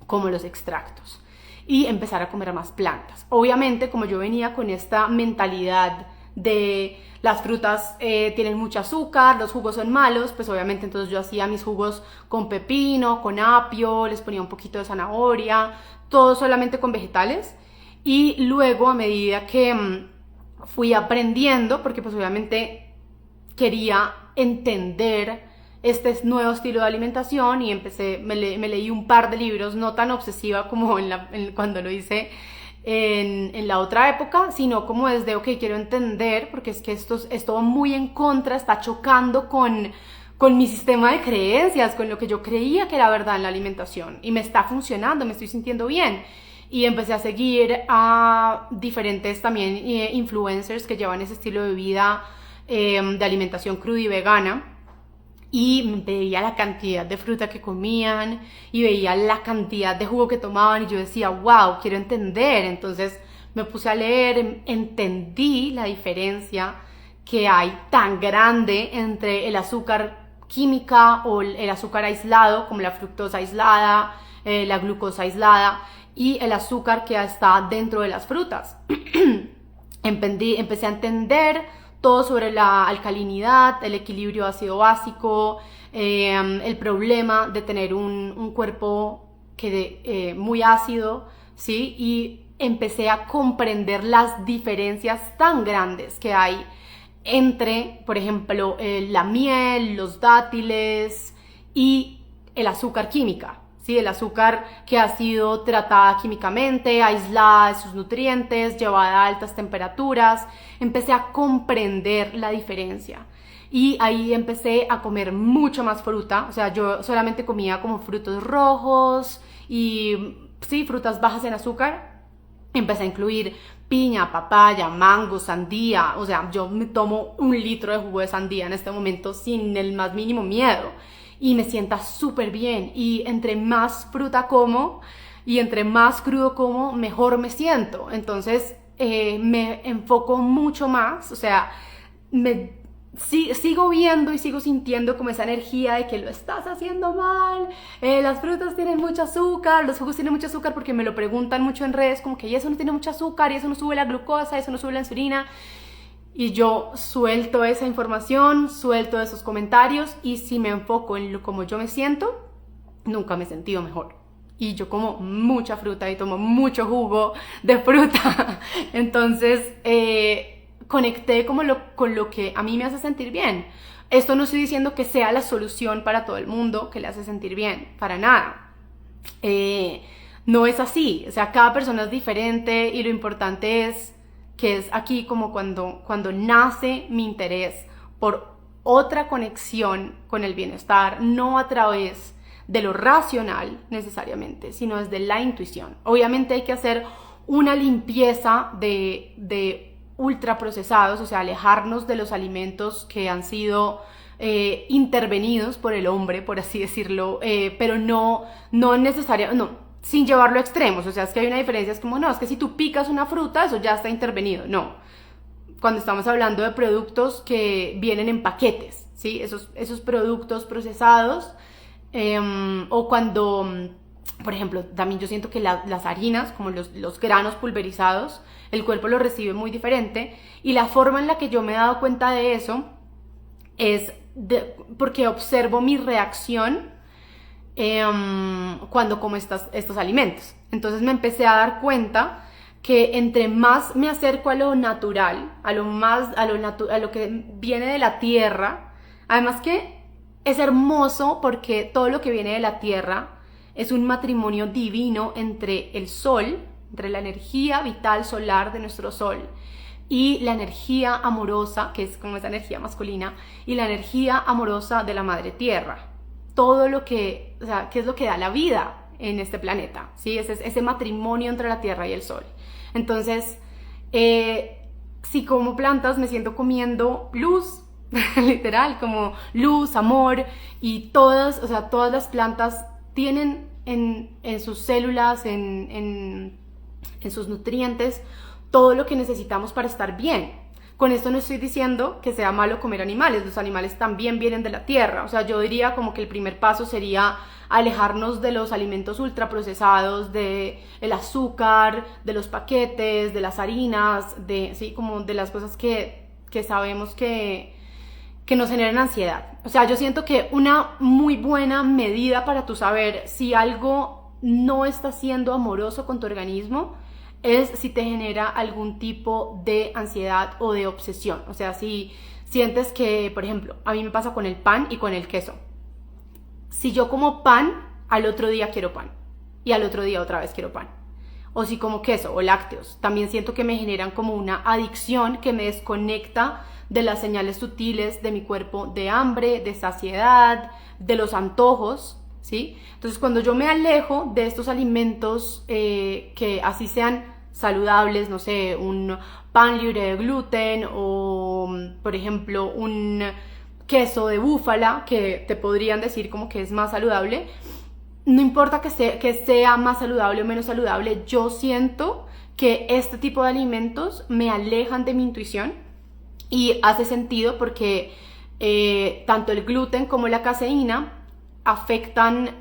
como los extractos. Y empezar a comer más plantas. Obviamente, como yo venía con esta mentalidad de las frutas tienen mucho azúcar, los jugos son malos, pues obviamente entonces yo hacía mis jugos con pepino, con apio, les ponía un poquito de zanahoria, todo solamente con vegetales. Y luego, a medida que fui aprendiendo, porque pues obviamente quería entender este nuevo estilo de alimentación y me leí un par de libros, no tan obsesiva como cuando lo hice en la otra época, sino como desde, ok, quiero entender, porque es que esto va muy en contra, está chocando con mi sistema de creencias, con lo que yo creía que era verdad en la alimentación, y me está funcionando, me estoy sintiendo bien. Y empecé a seguir a diferentes también influencers que llevan ese estilo de vida de alimentación cruda y vegana. Y veía la cantidad de fruta que comían y veía la cantidad de jugo que tomaban y yo decía, wow, quiero entender. Entonces me puse a leer, entendí la diferencia que hay tan grande entre el azúcar química o el azúcar aislado, como la fructosa aislada, la glucosa aislada, y el azúcar que está dentro de las frutas. Empecé a entender todo sobre la alcalinidad, el equilibrio ácido-básico, el problema de tener un cuerpo muy ácido, ¿sí? Y empecé a comprender las diferencias tan grandes que hay entre, por ejemplo, la miel, los dátiles y el azúcar química. ¿Sí? El azúcar que ha sido tratada químicamente, aislada de sus nutrientes, llevada a altas temperaturas. Empecé a comprender la diferencia y ahí empecé a comer mucho más fruta. O sea, yo solamente comía como frutos rojos y sí, frutas bajas en azúcar. Empecé a incluir piña, papaya, mango, sandía. O sea, yo me tomo 1 litro de jugo de sandía en este momento sin el más mínimo miedo. Y me sienta súper bien, y entre más fruta como y entre más crudo como, mejor me siento. Entonces me enfoco mucho más, o sea, sigo viendo y sigo sintiendo como esa energía de que lo estás haciendo mal, las frutas tienen mucho azúcar, los jugos tienen mucho azúcar, porque me lo preguntan mucho en redes, como que y eso no tiene mucho azúcar, y eso no sube la glucosa, eso no sube la insulina. Y yo suelto esa información, suelto esos comentarios, y si me enfoco en cómo yo me siento, nunca me he sentido mejor. Y yo como mucha fruta y tomo mucho jugo de fruta. Entonces conecté con lo que a mí me hace sentir bien. Esto no estoy diciendo que sea la solución para todo el mundo, que le hace sentir bien, para nada. No es así, o sea, cada persona es diferente, y lo importante es que es aquí como cuando nace mi interés por otra conexión con el bienestar, no a través de lo racional necesariamente, sino desde la intuición. Obviamente hay que hacer una limpieza de ultraprocesados, o sea, alejarnos de los alimentos que han sido intervenidos por el hombre, por así decirlo, pero no necesariamente, no, sin llevarlo a extremos. O sea, es que hay una diferencia, es como, no, es que si tú picas una fruta, eso ya está intervenido. No, cuando estamos hablando de productos que vienen en paquetes, ¿sí? Esos productos procesados, o cuando, por ejemplo, también yo siento que las harinas, como los granos pulverizados, el cuerpo los recibe muy diferente, y la forma en la que yo me he dado cuenta de eso es porque observo mi reacción cuando como estos alimentos. Entonces me empecé a dar cuenta que entre más me acerco a lo natural, a lo que viene de la tierra, además que es hermoso porque todo lo que viene de la tierra es un matrimonio divino entre el sol, entre la energía vital solar de nuestro sol y la energía amorosa, que es como esa energía masculina, y la energía amorosa de la madre tierra. Todo lo que, o sea, ¿qué es lo que da la vida en este planeta? ¿Sí? Ese matrimonio entre la tierra y el sol. Entonces, si como plantas me siento comiendo luz, literal, como luz, amor, y todas, o sea, todas las plantas tienen en sus células, en sus nutrientes, todo lo que necesitamos para estar bien. Con esto no estoy diciendo que sea malo comer animales, los animales también vienen de la tierra, o sea, yo diría como que el primer paso sería alejarnos de los alimentos ultraprocesados, del azúcar, de los paquetes, de las harinas, ¿sí? Como de las cosas que sabemos que nos generan ansiedad. O sea, yo siento que una muy buena medida para tu saber si algo no está siendo amoroso con tu organismo es si te genera algún tipo de ansiedad o de obsesión. O sea, si sientes que, por ejemplo, a mí me pasa con el pan y con el queso. Si yo como pan, al otro día quiero pan. Y al otro día otra vez quiero pan. O si como queso o lácteos, también siento que me generan como una adicción que me desconecta de las señales sutiles de mi cuerpo de hambre, de saciedad, de los antojos, ¿sí? Entonces, cuando yo me alejo de estos alimentos que así sean saludables, no sé, un pan libre de gluten o, por ejemplo, un queso de búfala, que te podrían decir como que es más saludable, no importa que sea más saludable o menos saludable, yo siento que este tipo de alimentos me alejan de mi intuición y hace sentido porque tanto el gluten como la caseína afectan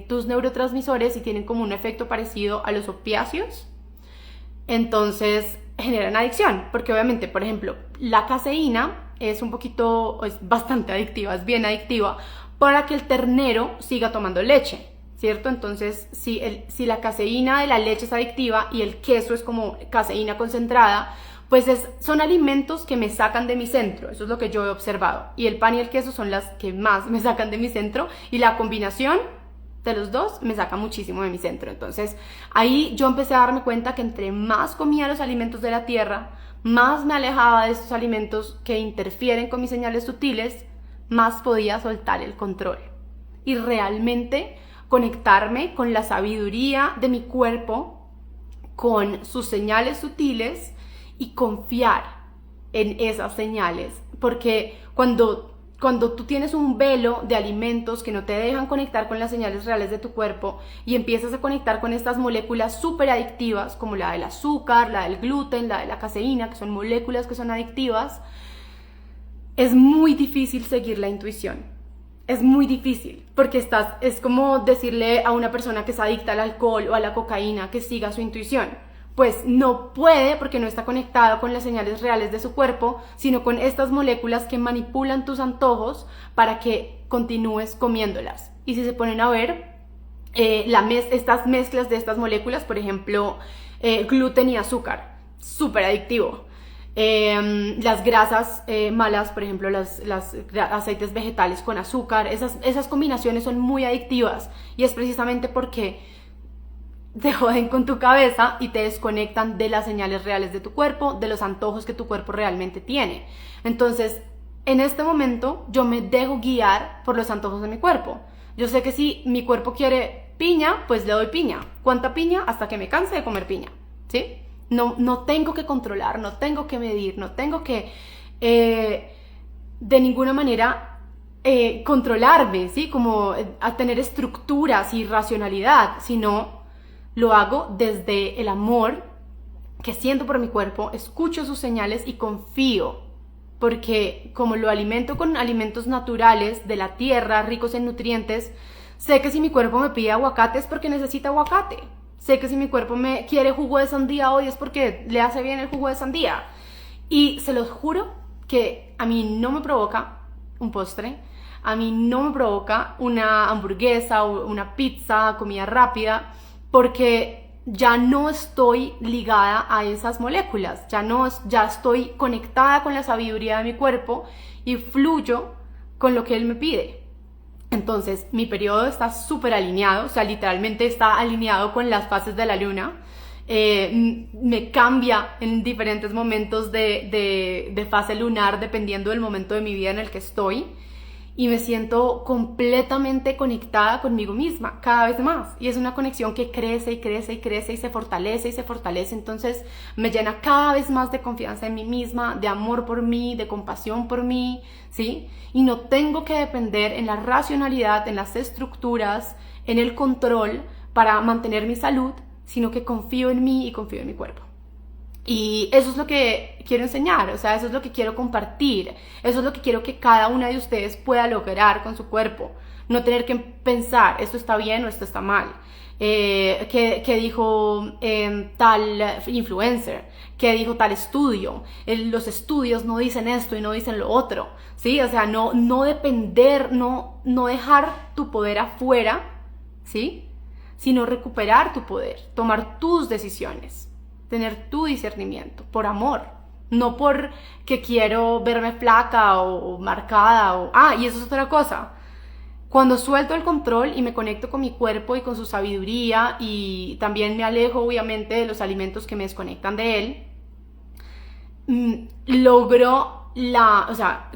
tus neurotransmisores y tienen como un efecto parecido a los opiáceos. Entonces generan adicción, porque obviamente, por ejemplo, la caseína es bastante adictiva, es bien adictiva para que el ternero siga tomando leche, ¿cierto? Entonces, si la caseína de la leche es adictiva y el queso es como caseína concentrada, pues son alimentos que me sacan de mi centro, eso es lo que yo he observado, y el pan y el queso son las que más me sacan de mi centro, y la combinación de los dos me saca muchísimo de mi centro. Entonces ahí yo empecé a darme cuenta que entre más comía los alimentos de la tierra, más me alejaba de estos alimentos que interfieren con mis señales sutiles, más podía soltar el control y realmente conectarme con la sabiduría de mi cuerpo, con sus señales sutiles y confiar en esas señales, porque cuando tú tienes un velo de alimentos que no te dejan conectar con las señales reales de tu cuerpo y empiezas a conectar con estas moléculas súper adictivas como la del azúcar, la del gluten, la de la caseína, que son moléculas que son adictivas, es muy difícil seguir la intuición. Es muy difícil porque es como decirle a una persona que es adicta al alcohol o a la cocaína que siga su intuición. Pues no puede porque no está conectado con las señales reales de su cuerpo, sino con estas moléculas que manipulan tus antojos para que continúes comiéndolas. Y si se ponen a ver, estas mezclas de estas moléculas, por ejemplo, gluten y azúcar, súper adictivo. Las grasas malas, por ejemplo, los aceites vegetales con azúcar, esas combinaciones son muy adictivas y es precisamente porque te joden con tu cabeza y te desconectan de las señales reales de tu cuerpo, de los antojos que tu cuerpo realmente tiene. Entonces, en este momento, yo me dejo guiar por los antojos de mi cuerpo. Yo sé que si mi cuerpo quiere piña, pues le doy piña. ¿Cuánta piña? Hasta que me canse de comer piña, ¿sí? No tengo que controlar, no tengo que medir, no tengo que de ninguna manera controlarme, ¿sí? Como a tener estructuras y racionalidad, sino lo hago desde el amor que siento por mi cuerpo, escucho sus señales y confío, porque como lo alimento con alimentos naturales de la tierra, ricos en nutrientes, sé que si mi cuerpo me pide aguacate es porque necesita aguacate. Sé que si mi cuerpo me quiere jugo de sandía hoy es porque le hace bien el jugo de sandía. Y se los juro que a mí no me provoca un postre, a mí no me provoca una hamburguesa o una pizza, comida rápida, porque ya no estoy ligada a esas moléculas, ya estoy conectada con la sabiduría de mi cuerpo y fluyo con lo que él me pide. Entonces mi periodo está súper alineado, o sea, literalmente está alineado con las fases de la luna. Me cambia en diferentes momentos de fase lunar dependiendo del momento de mi vida en el que estoy, y me siento completamente conectada conmigo misma cada vez más, y es una conexión que crece y crece y crece y se fortalece y se fortalece. Entonces me llena cada vez más de confianza en mí misma, de amor por mí, de compasión por mí, ¿sí? Y no tengo que depender en la racionalidad, en las estructuras, en el control para mantener mi salud, sino que confío en mí y confío en mi cuerpo. Y eso es lo que quiero enseñar, o sea, eso es lo que quiero compartir, eso es lo que quiero que cada una de ustedes pueda lograr con su cuerpo. No tener que pensar, esto está bien o esto está mal. ¿Qué dijo tal influencer? ¿Qué dijo tal estudio? Los estudios no dicen esto y no dicen lo otro, ¿sí? O sea, no depender, no dejar tu poder afuera, ¿sí? Sino recuperar tu poder, tomar tus decisiones, tener tu discernimiento, por amor, no porque quiero verme flaca o marcada, y eso es otra cosa. Cuando suelto el control y me conecto con mi cuerpo y con su sabiduría, y también me alejo obviamente de los alimentos que me desconectan de él, logro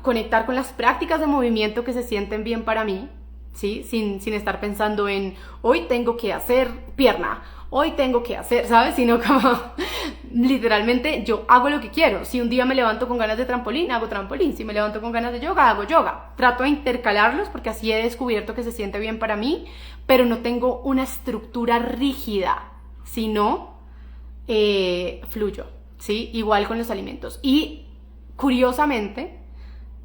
conectar con las prácticas de movimiento que se sienten bien para mí, ¿sí? Sin estar pensando en hoy tengo que hacer pierna, hoy tengo que hacer, ¿sabes? Sino como literalmente yo hago lo que quiero. Si un día me levanto con ganas de trampolín, hago trampolín. Si me levanto con ganas de yoga, hago yoga. Trato de intercalarlos porque así he descubierto que se siente bien para mí, pero no tengo una estructura rígida, sino fluyo, ¿sí? Igual con los alimentos. Y curiosamente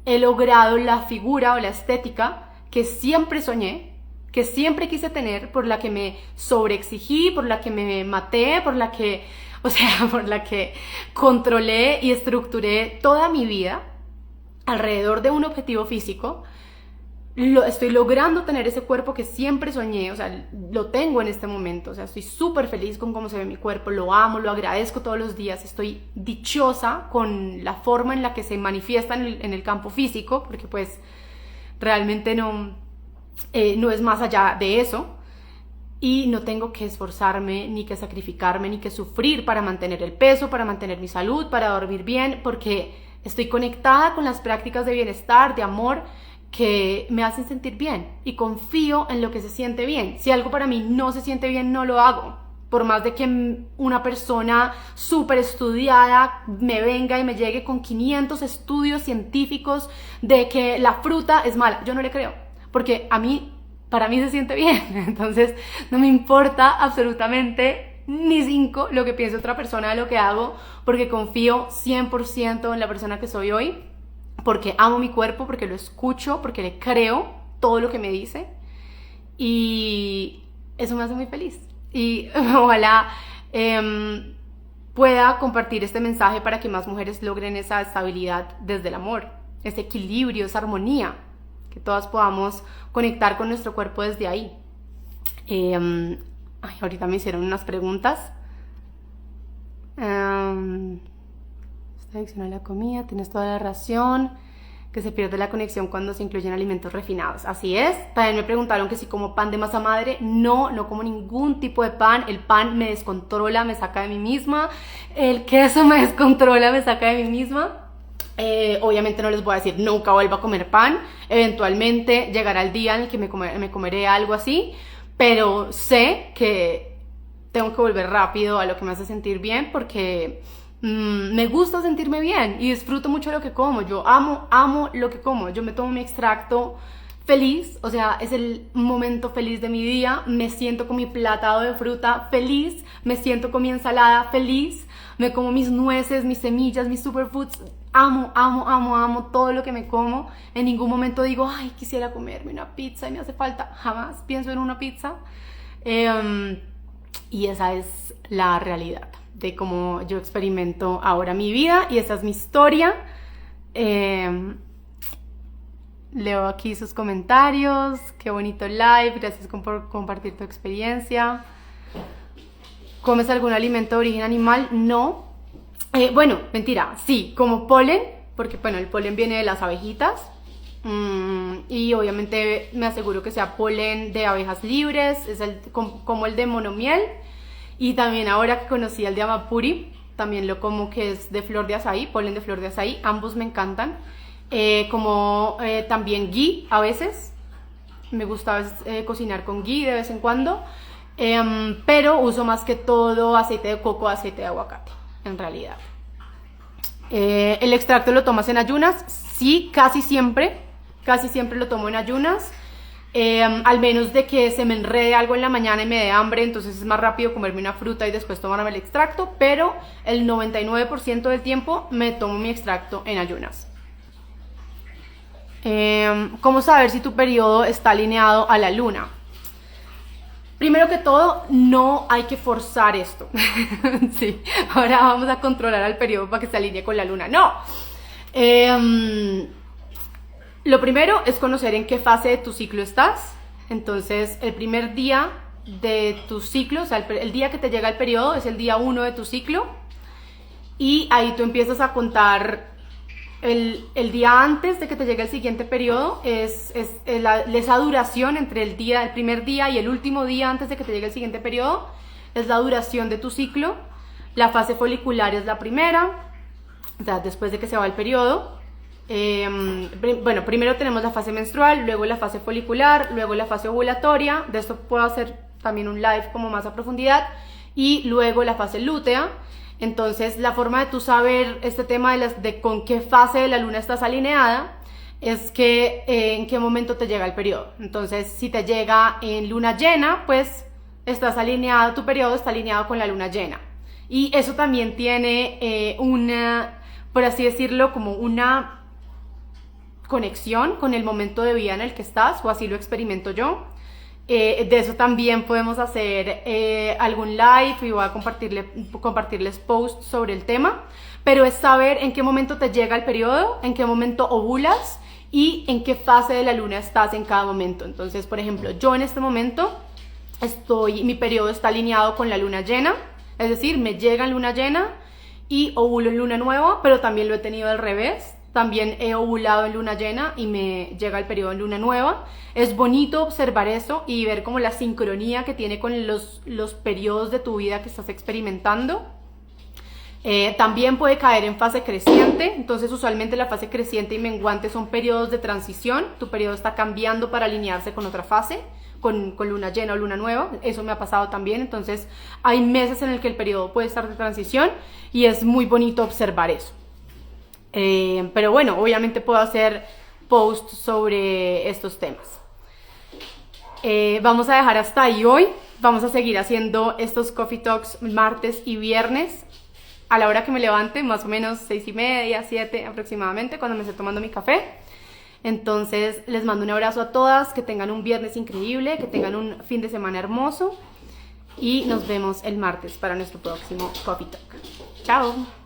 he logrado la figura o la estética que siempre soñé, que siempre quise tener, por la que me sobreexigí, por la que me maté, por la que controlé y estructuré toda mi vida alrededor de un objetivo físico. Estoy logrando tener ese cuerpo que siempre soñé, o sea, lo tengo en este momento, o sea, estoy súper feliz con cómo se ve mi cuerpo, lo amo, lo agradezco todos los días, estoy dichosa con la forma en la que se manifiesta en el campo físico, porque pues realmente no es más allá de eso, y no tengo que esforzarme, ni que sacrificarme, ni que sufrir para mantener el peso, para mantener mi salud, para dormir bien, porque estoy conectada con las prácticas de bienestar, de amor, que me hacen sentir bien, y confío en lo que se siente bien. Si algo para mí no se siente bien, no lo hago. Por más de que una persona súper estudiada me venga y me llegue con 500 estudios científicos de que la fruta es mala, yo no le creo, porque para mí se siente bien. Entonces no me importa absolutamente ni 5 lo que piense otra persona de lo que hago, porque confío 100% en la persona que soy hoy, porque amo mi cuerpo, porque lo escucho, porque le creo todo lo que me dice, y eso me hace muy feliz. Y ojalá pueda compartir este mensaje para que más mujeres logren esa estabilidad desde el amor, ese equilibrio, esa armonía, que todas podamos conectar con nuestro cuerpo desde ahí. Ahorita me hicieron unas preguntas. Esta adicción a la comida, tienes toda la razón, que se pierde la conexión cuando se incluyen alimentos refinados. Así es. También me preguntaron que si como pan de masa madre. No como ningún tipo de pan. El pan me descontrola, me saca de mí misma. El queso me descontrola, me saca de mí misma. Obviamente no les voy a decir nunca vuelvo a comer pan. Eventualmente llegará el día en el que me comeré algo así, pero sé que tengo que volver rápido a lo que me hace sentir bien, porque me gusta sentirme bien y disfruto mucho lo que como. Yo amo lo que como. Yo me tomo mi extracto feliz, o sea, es el momento feliz de mi día. Me siento con mi platado de fruta feliz, me siento con mi ensalada feliz, me como mis nueces, mis semillas, mis superfoods. Amo todo lo que me como. En ningún momento digo, ay, quisiera comerme una pizza y me hace falta. Jamás pienso en una pizza. Y esa es la realidad de cómo yo experimento ahora mi vida, y esa es mi historia. Leo aquí sus comentarios. Qué bonito live. Gracias por compartir tu experiencia. ¿Comes algún alimento de origen animal? No. Bueno, mentira. Sí, como polen, porque bueno, el polen viene de las abejitas. Y obviamente me aseguro que sea polen de abejas libres, es como el de monomiel. Y también ahora que conocí el de amapuri, también lo como, que es de flor de azaí, polen de flor de azaí. Ambos me encantan. También ghee a veces. Me gusta a veces, cocinar con ghee de vez en cuando. Pero uso más que todo aceite de coco, aceite de aguacate, en realidad. ¿El extracto lo tomas en ayunas? Sí, casi siempre lo tomo en ayunas. Al menos de que se me enrede algo en la mañana y me dé hambre, entonces es más rápido comerme una fruta y después tomarme el extracto, pero el 99% del tiempo me tomo mi extracto en ayunas. ¿Cómo saber si tu periodo está alineado a la luna? Primero que todo, no hay que forzar esto. Sí, ahora vamos a controlar al periodo para que se alinee con la luna. No. Lo primero es conocer en qué fase de tu ciclo estás. Entonces, el primer día de tu ciclo, o sea, el día que te llega el periodo es el día 1 de tu ciclo. Y ahí tú empiezas a contar el día antes de que te llegue el siguiente periodo. Esa duración entre el primer día y el último día antes de que te llegue el siguiente periodo es la duración de tu ciclo. La fase folicular es la primera, o sea, después de que se va el periodo. Bueno, primero tenemos la fase menstrual, luego la fase folicular, luego la fase ovulatoria. De esto puedo hacer también un live como más a profundidad. Y luego la fase lútea. Entonces, la forma de tú saber este tema de con qué fase de la luna estás alineada es que en qué momento te llega el periodo. Entonces, si te llega en luna llena, pues estás alineado, tu periodo está alineado con la luna llena. Y eso también tiene por así decirlo, como una conexión con el momento de vida en el que estás, o así lo experimento yo. De eso también podemos hacer algún live y voy a compartirles posts sobre el tema, pero es saber en qué momento te llega el periodo, en qué momento ovulas y en qué fase de la luna estás en cada momento. Entonces, por ejemplo, yo en este momento mi periodo está alineado con la luna llena, es decir, me llega en luna llena y ovulo en luna nueva, pero también lo he tenido al revés. También he ovulado en luna llena y me llega el periodo en luna nueva. Es bonito observar eso y ver como la sincronía que tiene con los periodos de tu vida que estás experimentando. También puede caer en fase creciente, entonces usualmente la fase creciente y menguante son periodos de transición. Tu periodo está cambiando para alinearse con otra fase, con luna llena o luna nueva. Eso me ha pasado también. Entonces hay meses en el que el periodo puede estar de transición y es muy bonito observar eso. Pero bueno, obviamente puedo hacer posts sobre estos temas. Vamos a dejar hasta ahí hoy. Vamos a seguir haciendo estos Coffee Talks martes y viernes a la hora que me levante, más o menos 6:30, 7 aproximadamente, cuando me esté tomando mi café. Entonces les mando un abrazo a todas, que tengan un viernes increíble, que tengan un fin de semana hermoso y nos vemos el martes para nuestro próximo Coffee Talk. Chao.